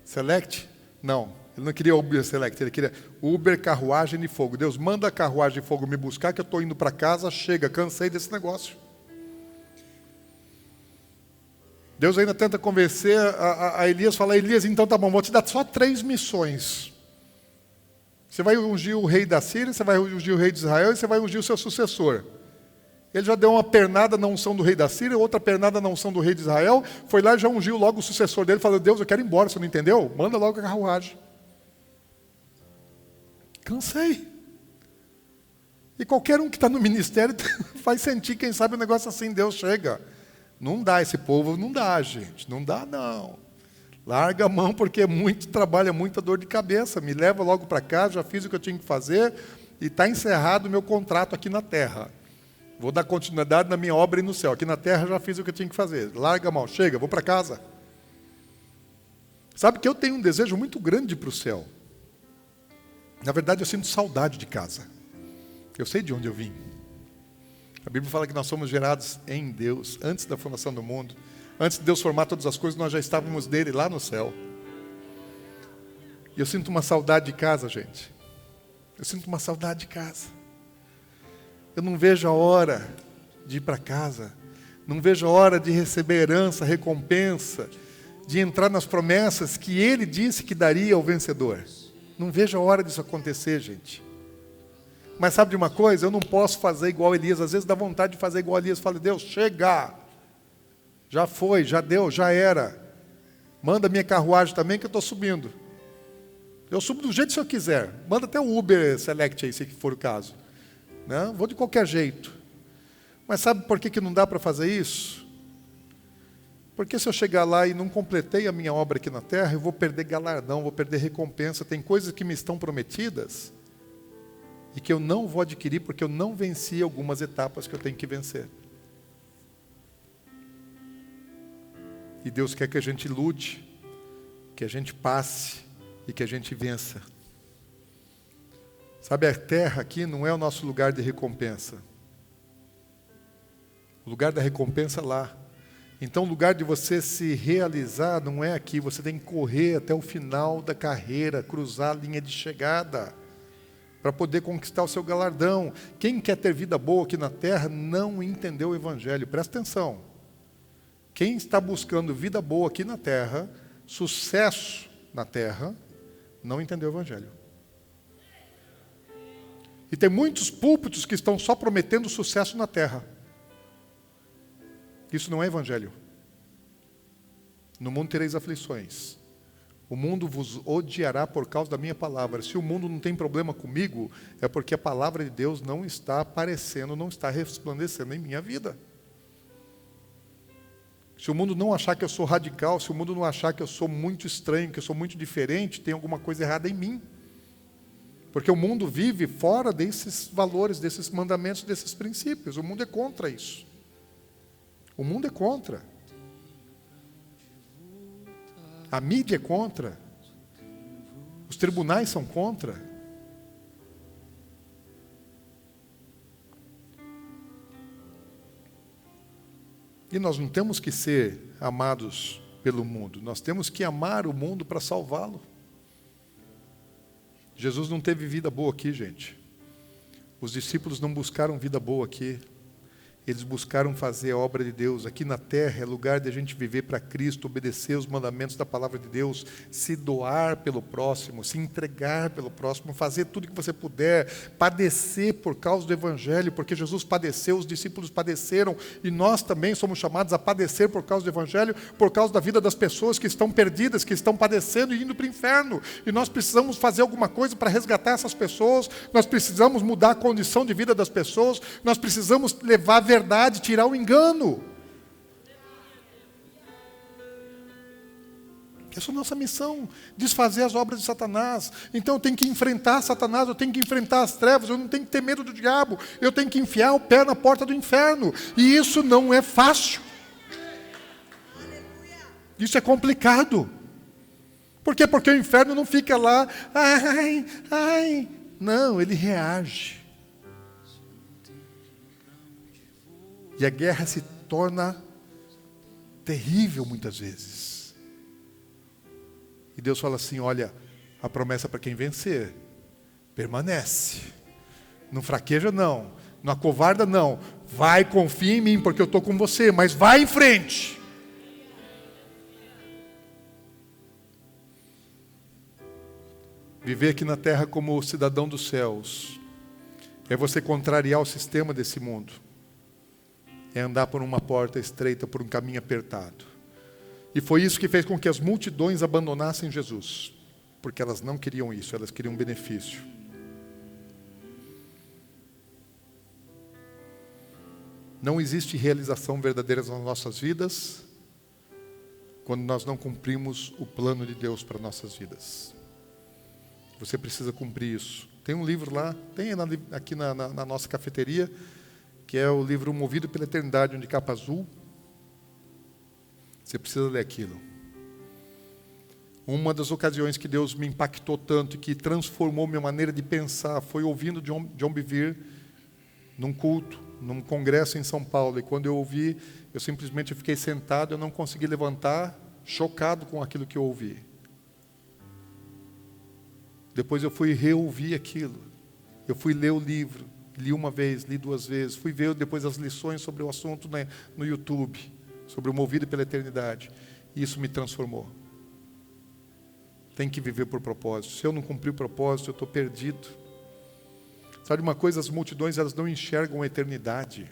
Select? Não. Ele não queria Uber Select, ele queria Uber Carruagem de Fogo. Deus, manda a carruagem de fogo me buscar, que eu estou indo para casa, chega, cansei desse negócio. Deus ainda tenta convencer a Elias, fala, Elias, então tá bom, vou te dar só 3 missões. Você vai ungir o rei da Síria, você vai ungir o rei de Israel e você vai ungir o seu sucessor. Ele já deu uma pernada na unção do rei da Síria, outra pernada na unção do rei de Israel, foi lá e já ungiu logo o sucessor dele, falou, Deus, eu quero ir embora, você não entendeu? Manda logo a carruagem. Cansei. E qualquer um que está no ministério vai sentir, quem sabe, um negócio assim, Deus chega. Não dá, esse povo não dá, gente. Não dá, não. Larga a mão, porque é muito trabalho, é muita dor de cabeça. Me leva logo para casa, já fiz o que eu tinha que fazer, e está encerrado o meu contrato aqui na terra. Vou dar continuidade na minha obra e no céu. Aqui na terra já fiz o que eu tinha que fazer. Larga a mão, chega, vou para casa. Sabe que eu tenho um desejo muito grande de ir para o céu. Na verdade, eu sinto saudade de casa. Eu sei de onde eu vim. A Bíblia fala que nós somos gerados em Deus, antes da fundação do mundo. Antes de Deus formar todas as coisas, nós já estávamos dele lá no céu. E eu sinto uma saudade de casa, gente. Eu sinto uma saudade de casa. Eu não vejo a hora de ir para casa. Não vejo a hora de receber herança, recompensa, de entrar nas promessas que Ele disse que daria ao vencedor. Não vejo a hora disso acontecer, gente. Mas sabe de uma coisa? Eu não posso fazer igual Elias. Às vezes dá vontade de fazer igual Elias. Fala, Deus, chega. Já foi, já deu, já era. Manda minha carruagem também que eu estou subindo. Eu subo do jeito que o senhor quiser. Manda até o Uber Select aí, se for o caso. Né? Vou de qualquer jeito. Mas sabe por que não dá para fazer isso? Porque se eu chegar lá e não completei a minha obra aqui na terra, eu vou perder galardão, vou perder recompensa. Tem coisas que me estão prometidas e que eu não vou adquirir porque eu não venci algumas etapas que eu tenho que vencer. E Deus quer que a gente lute, que a gente passe e que a gente vença. Sabe, a terra aqui não é o nosso lugar de recompensa. O lugar da recompensa é lá. Então, o lugar de você se realizar não é aqui. Você tem que correr até o final da carreira, cruzar a linha de chegada, para poder conquistar o seu galardão. Quem quer ter vida boa aqui na terra não entendeu o Evangelho. Presta atenção. Quem está buscando vida boa aqui na terra, sucesso na terra, não entendeu o Evangelho. E tem muitos púlpitos que estão só prometendo sucesso na terra. Isso não é Evangelho. No mundo tereis aflições. O mundo vos odiará por causa da minha palavra. Se o mundo não tem problema comigo, é porque a palavra de Deus não está aparecendo, não está resplandecendo em minha vida. Se o mundo não achar que eu sou radical, se o mundo não achar que eu sou muito estranho, que eu sou muito diferente, tem alguma coisa errada em mim. Porque o mundo vive fora desses valores, desses mandamentos, desses princípios. O mundo é contra isso. O mundo é contra. A mídia é contra. Os tribunais são contra. E nós não temos que ser amados pelo mundo. Nós temos que amar o mundo para salvá-lo. Jesus não teve vida boa aqui, gente. Os discípulos não buscaram vida boa aqui. Eles buscaram fazer a obra de Deus. Aqui na terra é lugar de a gente viver para Cristo, obedecer os mandamentos da palavra de Deus, se doar pelo próximo, se entregar pelo próximo, fazer tudo que você puder, padecer por causa do Evangelho, porque Jesus padeceu, os discípulos padeceram, e nós também somos chamados a padecer por causa do Evangelho, por causa da vida das pessoas que estão perdidas, que estão padecendo e indo para o inferno. E nós precisamos fazer alguma coisa para resgatar essas pessoas, nós precisamos mudar a condição de vida das pessoas, nós precisamos levar a verdade, tirar o engano. Essa é a nossa missão, desfazer as obras de Satanás. Então eu tenho que enfrentar Satanás, eu tenho que enfrentar as trevas, eu não tenho que ter medo do diabo, eu tenho que enfiar o pé na porta do inferno. E isso não é fácil. Isso é complicado. Por quê? Porque o inferno não fica lá, ai. Não, ele reage. E a guerra se torna terrível muitas vezes. E Deus fala assim, olha, a promessa para quem vencer, permanece. Não fraqueja não, não acovarda não. Vai, confia em mim, porque eu estou com você, mas vai em frente. Viver aqui na terra como cidadão dos céus, é você contrariar o sistema desse mundo. É andar por uma porta estreita, por um caminho apertado. E foi isso que fez com que as multidões abandonassem Jesus. Porque elas não queriam isso, elas queriam benefício. Não existe realização verdadeira nas nossas vidas quando nós não cumprimos o plano de Deus para nossas vidas. Você precisa cumprir isso. Tem um livro lá, tem aqui na nossa cafeteria, que é o livro Movido pela Eternidade, de capa azul. Você precisa ler aquilo. Uma das ocasiões que Deus me impactou tanto, que transformou minha maneira de pensar, foi ouvindo John Bevere num culto, num congresso em São Paulo. E quando eu ouvi, eu simplesmente fiquei sentado, eu não consegui levantar, chocado com aquilo que eu ouvi. Depois eu fui reouvir aquilo. Eu fui ler o livro, li uma vez, li duas vezes, fui ver depois as lições sobre o assunto no YouTube, sobre o Movido pela Eternidade. E isso me transformou. Tem que viver por propósito. Se eu não cumprir o propósito, eu estou perdido. Sabe uma coisa? As multidões, elas não enxergam a eternidade.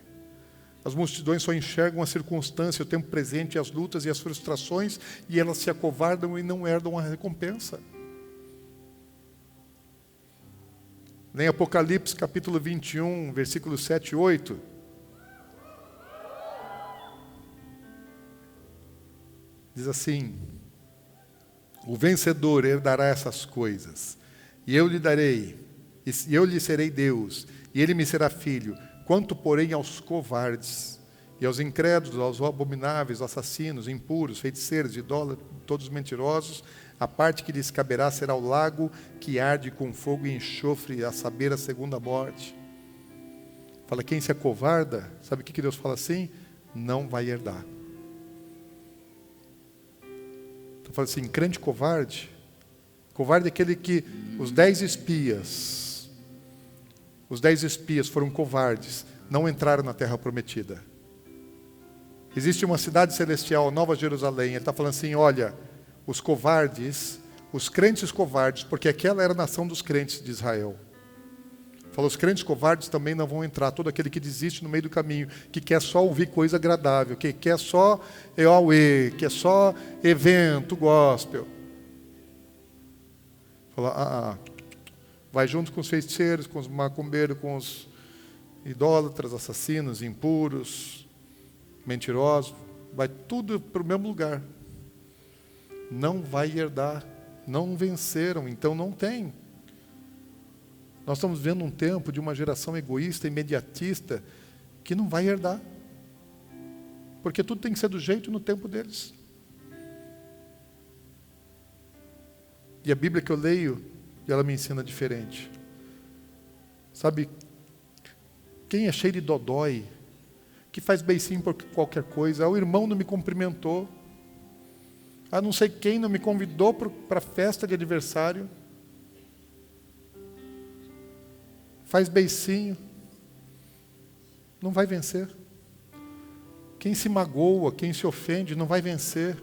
As multidões só enxergam a circunstância, o tempo presente, as lutas e as frustrações, e elas se acovardam e não herdam a recompensa. Em Apocalipse, capítulo 21, versículos 7 e 8. Diz assim: o vencedor herdará essas coisas, e eu lhe darei, e eu lhe serei Deus, e ele me será filho. Quanto, porém, aos covardes, e aos incrédulos, aos abomináveis, assassinos, impuros, feiticeiros, idólatras, todos mentirosos, a parte que lhes caberá será o lago que arde com fogo e enxofre, a saber, a segunda morte. Fala, quem se acovarda, sabe o que Deus fala assim? Não vai herdar. Então fala assim, crente covarde. Covarde é aquele que os 10 espias foram covardes, não entraram na terra prometida. Existe uma cidade celestial, Nova Jerusalém. Ele está falando assim, olha, os covardes, os crentes covardes, porque aquela era a nação dos crentes de Israel. Falou, os crentes covardes também não vão entrar. Todo aquele que desiste no meio do caminho, que quer só ouvir coisa agradável, que quer só EOE, que é só evento, gospel. Falou, vai junto com os feiticeiros, com os macumbeiros, com os idólatras, assassinos, impuros, mentirosos. Vai tudo para o mesmo lugar. Não vai herdar. Não venceram, então não tem. Nós estamos vivendo um tempo de uma geração egoísta, imediatista, que não vai herdar. Porque tudo tem que ser do jeito e no tempo deles. E a Bíblia que eu leio, ela me ensina diferente. Sabe, quem é cheio de dodói, que faz beicinho por qualquer coisa, o irmão não me cumprimentou, não sei quem não me convidou para a festa de aniversário, faz beicinho, não vai vencer. Quem se magoa, quem se ofende, não vai vencer.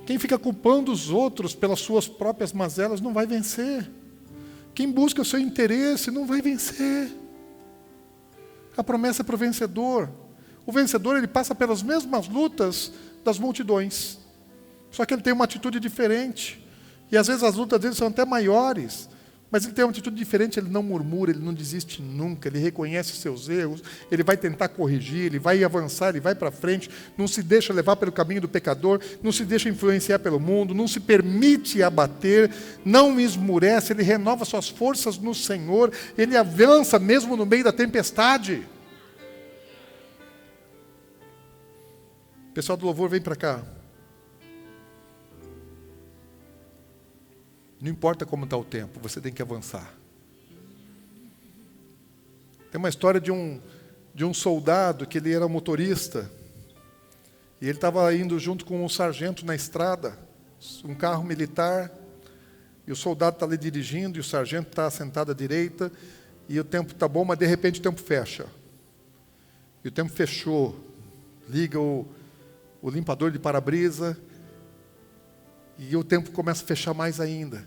Quem fica culpando os outros pelas suas próprias mazelas, não vai vencer. Quem busca o seu interesse, não vai vencer. A promessa é para o vencedor. O vencedor, ele passa pelas mesmas lutas das multidões. Só que ele tem uma atitude diferente. E às vezes as lutas dele são até maiores. Mas ele tem uma atitude diferente, ele não murmura, ele não desiste nunca, ele reconhece seus erros, ele vai tentar corrigir, ele vai avançar, ele vai para frente, não se deixa levar pelo caminho do pecador, não se deixa influenciar pelo mundo, não se permite abater, não esmurece, ele renova suas forças no Senhor, ele avança mesmo no meio da tempestade. Pessoal do louvor, vem para cá. Não importa como está o tempo, você tem que avançar. Tem uma história de um soldado que ele era motorista. E ele estava indo junto com um sargento na estrada, um carro militar. E o soldado está ali dirigindo e o sargento está sentado à direita. E o tempo está bom, mas de repente o tempo fecha. E o tempo fechou. Liga o limpador de para-brisa. E o tempo começa a fechar mais ainda.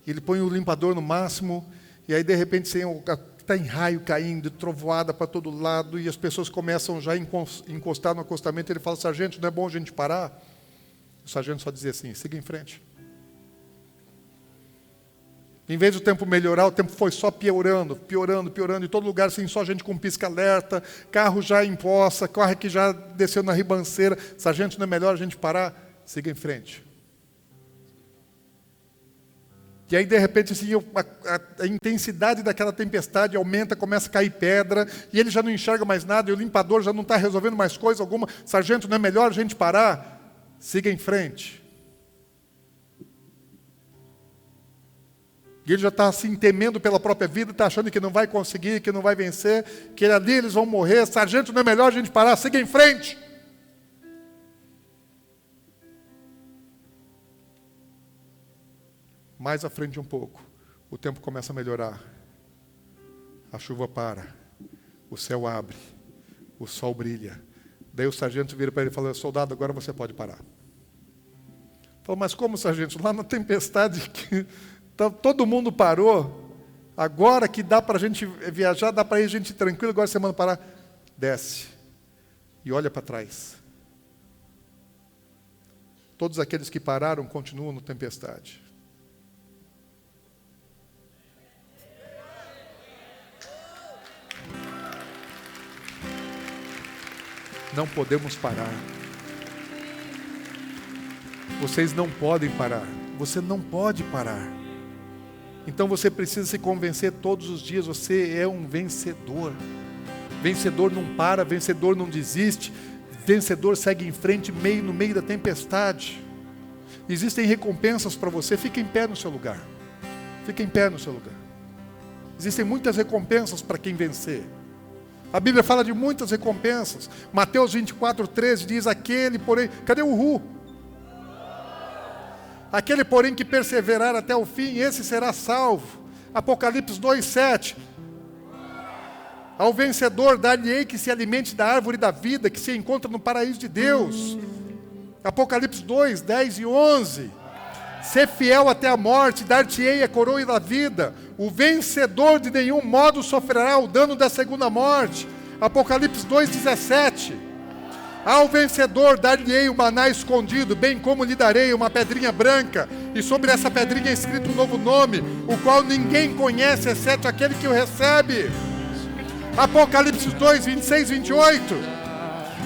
Ele põe o limpador no máximo, e aí de repente está em raio caindo, trovoada para todo lado, e as pessoas começam já a encostar no acostamento. Ele fala, sargento, não é bom a gente parar? O sargento só dizia assim, siga em frente. Em vez do tempo melhorar, o tempo foi só piorando, piorando, piorando. Em todo lugar, assim, só gente com pisca-alerta, carro já em poça, carro que já desceu na ribanceira. Sargento, não é melhor a gente parar? Siga em frente. E aí, de repente, assim, a intensidade daquela tempestade aumenta, começa a cair pedra, e ele já não enxerga mais nada, e o limpador já não está resolvendo mais coisa alguma. Sargento, não é melhor a gente parar? Siga em frente. E ele já está assim, temendo pela própria vida, está achando que não vai conseguir, que não vai vencer, que ali eles vão morrer. Sargento, não é melhor a gente parar? Siga em frente. Mais à frente um pouco, o tempo começa a melhorar. A chuva para, o céu abre, o sol brilha. Daí o sargento vira para ele e fala: soldado, agora você pode parar. Fala: mas como, sargento? Lá na tempestade que todo mundo parou, agora que dá para a gente viajar, dá para ir a gente tranquilo, agora você manda parar. Desce e olha para trás. Todos aqueles que pararam continuam na tempestade. Não podemos parar. Vocês não podem parar. Você não pode parar. Então você precisa se convencer todos os dias. Você é um vencedor. Vencedor não para, vencedor não desiste. Vencedor segue em frente no meio da tempestade. Existem recompensas para você. Fique em pé no seu lugar. Fique em pé no seu lugar. Existem muitas recompensas para quem vencer. A Bíblia fala de muitas recompensas. Mateus 24:13 diz: aquele, porém... Cadê o Ru? Aquele, porém, que perseverar até o fim, esse será salvo. Apocalipse 2:7. Ao vencedor dar-lhe-ei que se alimente da árvore da vida, que se encontra no paraíso de Deus. Apocalipse 2:10 e 11. Ser fiel até a morte, dar-te-ei a coroa da vida. O vencedor de nenhum modo sofrerá o dano da segunda morte. Apocalipse 2:17. Ao vencedor dar-lhe-ei o maná escondido, bem como lhe darei uma pedrinha branca, e sobre essa pedrinha é escrito um novo nome, o qual ninguém conhece, exceto aquele que o recebe. Apocalipse 2:26 e 28.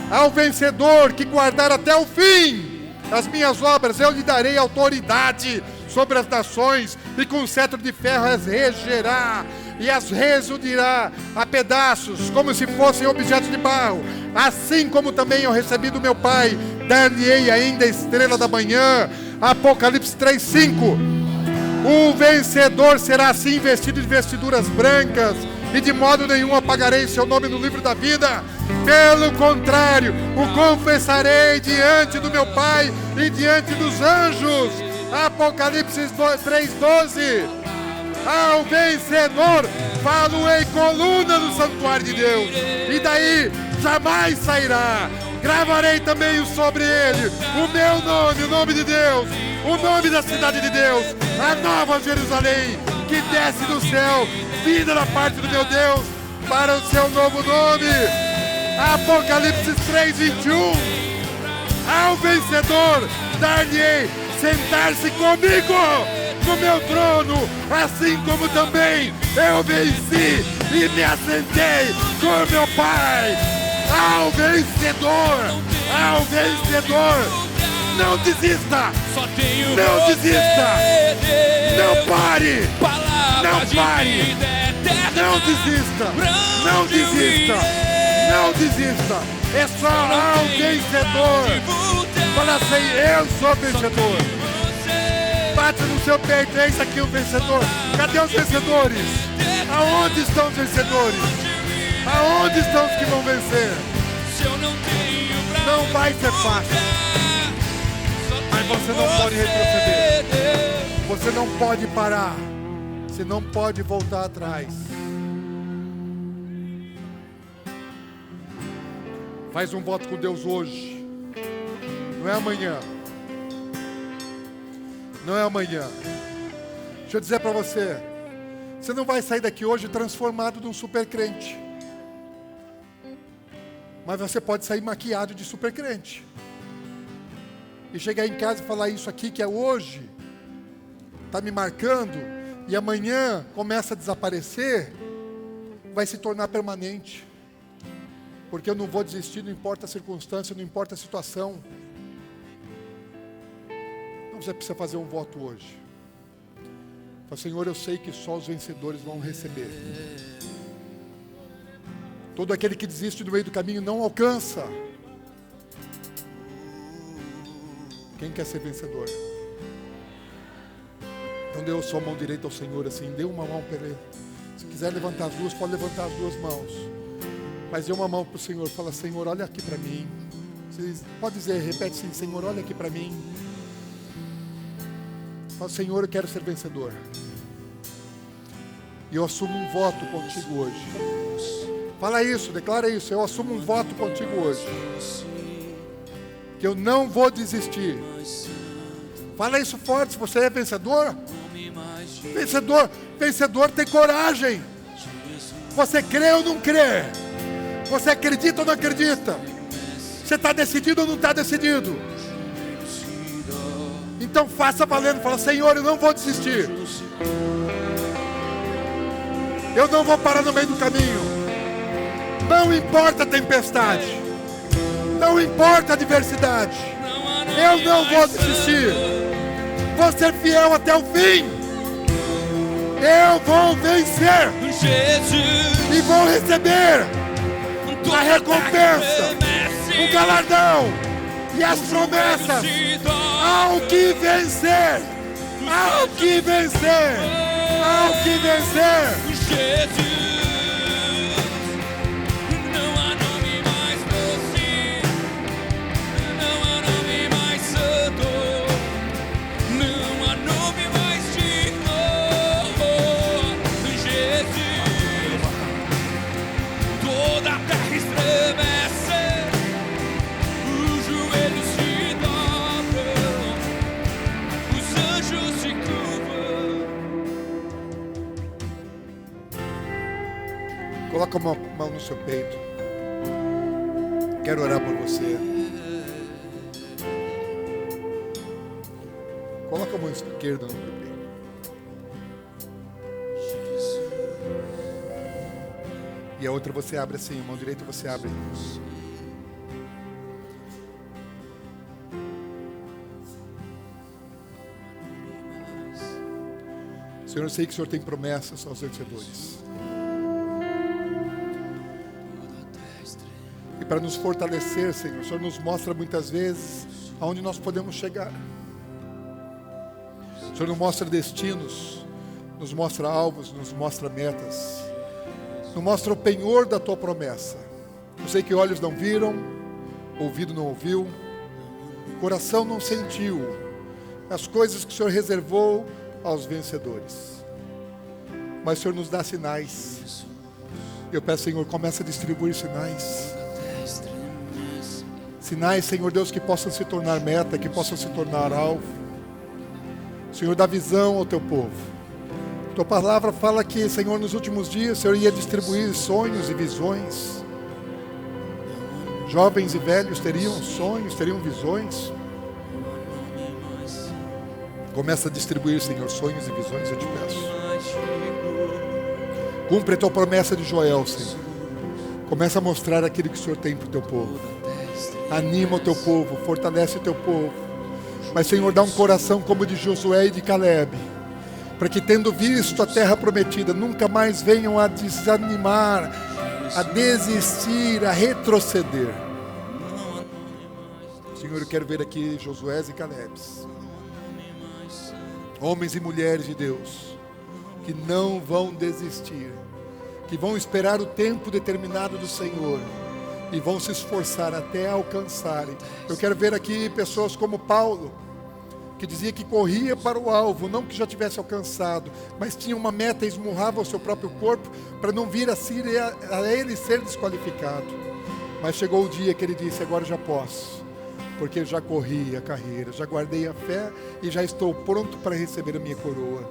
Ao vencedor que guardar até o fim as minhas obras, eu lhe darei autoridade sobre as nações, e com cetro de ferro as regerá, e as resudirá a pedaços, como se fossem objetos de barro. Assim como também eu recebi do meu Pai, dar-lhe-ei ainda a estrela da manhã. Apocalipse 3:5. O vencedor será assim vestido de vestiduras brancas, e de modo nenhum apagarei seu nome no livro da vida. Pelo contrário, o confessarei diante do meu Pai e diante dos anjos. Apocalipse 3:12. Ao vencedor falo em coluna no santuário de Deus, e daí jamais sairá. Gravarei também sobre ele o meu nome, o nome de Deus, o nome da cidade de Deus, a nova Jerusalém, que desce do céu, vinda da parte do meu Deus, para o seu novo nome. Apocalipse 3:21. Ao vencedor dar-lhe-ei sentar-se comigo no meu trono, assim como também eu venci e me assentei com meu Pai. Ao vencedor, não desista, não desista, não pare, não desista, não desista, não desista. É só ao vencedor. Fala assim: eu sou vencedor. Bate no seu peito: eis aqui o vencedor. Cadê os vencedores? Aonde estão os vencedores? Aonde estão os que vão vencer? Não vai ser fácil, mas você não pode retroceder. Você não pode parar. Você não pode voltar atrás. Faz um voto com Deus hoje. Não é amanhã. Não é amanhã. Deixa eu dizer para você. Você não vai sair daqui hoje transformado num super crente. Mas você pode sair maquiado de super crente. E chegar em casa e falar: isso aqui que é hoje está me marcando. e amanhã começa a desaparecer, vai se tornar permanente. Porque eu não vou desistir, não importa a circunstância, não importa a situação. Então você precisa fazer um voto hoje. Fala, Senhor, eu sei que só os vencedores vão receber. Todo aquele que desiste no meio do caminho não alcança. Quem quer ser vencedor? Então dê a sua mão direita ao Senhor assim, dê uma mão para Ele. Se quiser levantar as duas, pode levantar as duas mãos. Mas dê uma mão para o Senhor, fala, Senhor, olha aqui para mim. Você pode dizer, repete assim, Senhor, olha aqui para mim. Fala, Senhor, eu quero ser vencedor. E eu assumo um voto contigo hoje. Fala isso, declara isso, eu assumo um voto contigo hoje. Que eu não vou desistir. Fala isso forte, se você é vencedor. Vencedor tem coragem. Você crê ou não crê? Você acredita ou não acredita? Você está decidido ou não está decidido? Então faça valendo, fala, Senhor, eu não vou desistir. Eu não vou parar no meio do caminho. Não importa a tempestade. Não importa a adversidade. Eu não vou desistir. Vou ser fiel até o fim. Eu vou vencer. E vou receber a recompensa, o galardão e as promessas. Ao que vencer. Ao que vencer. Ao que vencer. Não há nome mais doce, não há nome mais santo, não há nome mais digno. Jesus, toda a terra estremece, os joelhos se dobram, os anjos se curvam. Coloca uma mão no seu peito. Quero orar por você. Coloca a mão esquerda no meu peito. E a outra você abre assim, a mão direita você abre. Senhor, eu sei que o Senhor tem promessas aos vencedores. E para nos fortalecer, Senhor, o Senhor nos mostra muitas vezes aonde nós podemos chegar. O Senhor nos mostra destinos, nos mostra alvos, nos mostra metas, nos mostra o penhor da Tua promessa. Eu sei que olhos não viram, ouvido não ouviu, coração não sentiu as coisas que o Senhor reservou aos vencedores. Mas o Senhor nos dá sinais. Eu peço, Senhor, começa a distribuir sinais. Sinais, Senhor Deus, que possam se tornar meta, que possam se tornar alvo. Senhor, dá visão ao Teu povo. Tua palavra fala que, Senhor, nos últimos dias, o Senhor ia distribuir sonhos e visões. Jovens e velhos teriam sonhos, teriam visões. Começa a distribuir, Senhor, sonhos e visões, eu te peço. Cumpre a Tua promessa de Joel, Senhor. Começa a mostrar aquilo que o Senhor tem para o Teu povo. Anima o Teu povo, fortalece o Teu povo. Mas, Senhor, dá um coração como o de Josué e de Calebe, para que, tendo visto a terra prometida, nunca mais venham a desanimar, a desistir, a retroceder. Senhor, eu quero ver aqui Josué e Calebe, homens e mulheres de Deus, que não vão desistir, que vão esperar o tempo determinado do Senhor e vão se esforçar até alcançarem. Eu quero ver aqui pessoas como Paulo, que dizia que corria para o alvo, não que já tivesse alcançado, mas tinha uma meta e esmurrava o seu próprio corpo para não vir a ele ser desqualificado. Mas chegou o dia que ele disse, agora já posso, porque eu já corri a carreira, já guardei a fé e já estou pronto para receber a minha coroa.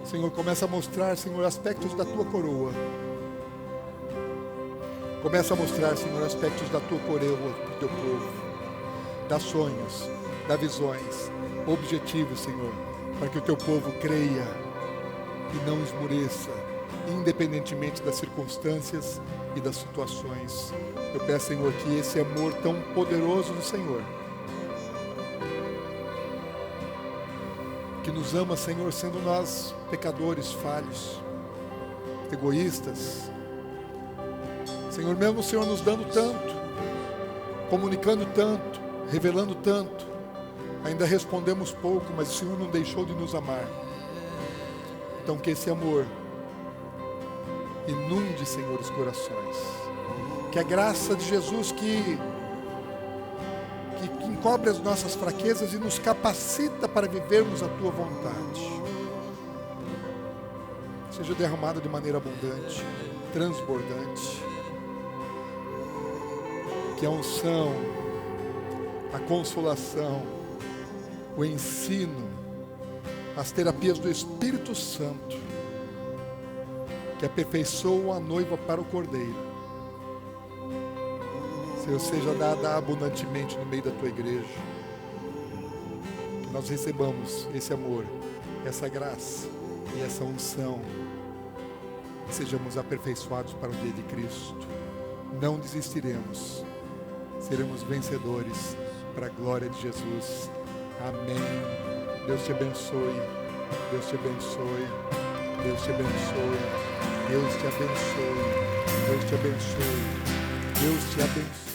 Senhor, começa a mostrar, Senhor, aspectos da Tua coroa. Começa a mostrar, Senhor, aspectos da Tua coroa para o Teu povo. Dá sonhos, dá visões, objetivos, Senhor, para que o Teu povo creia e não esmoreça, independentemente das circunstâncias e das situações. Eu peço, Senhor, que esse amor tão poderoso do Senhor, que nos ama, Senhor, sendo nós pecadores, falhos, egoístas, Senhor, mesmo o Senhor nos dando tanto, comunicando tanto, revelando tanto, ainda respondemos pouco, mas o Senhor não deixou de nos amar. Então que esse amor inunde, Senhor, os corações. Que a graça de Jesus que encobre as nossas fraquezas e nos capacita para vivermos a Tua vontade, seja derramada de maneira abundante, transbordante. Que a unção, a consolação, o ensino, as terapias do Espírito Santo, que aperfeiçoam a noiva para o Cordeiro, Senhor, seja dada abundantemente no meio da Tua igreja. Que nós recebamos esse amor, essa graça e essa unção. Que sejamos aperfeiçoados para o dia de Cristo. Não desistiremos. Seremos vencedores para a glória de Jesus. Amém. Deus te abençoe. Deus te abençoe. Deus te abençoe. Deus te abençoe. Deus te abençoe. Deus te abençoe.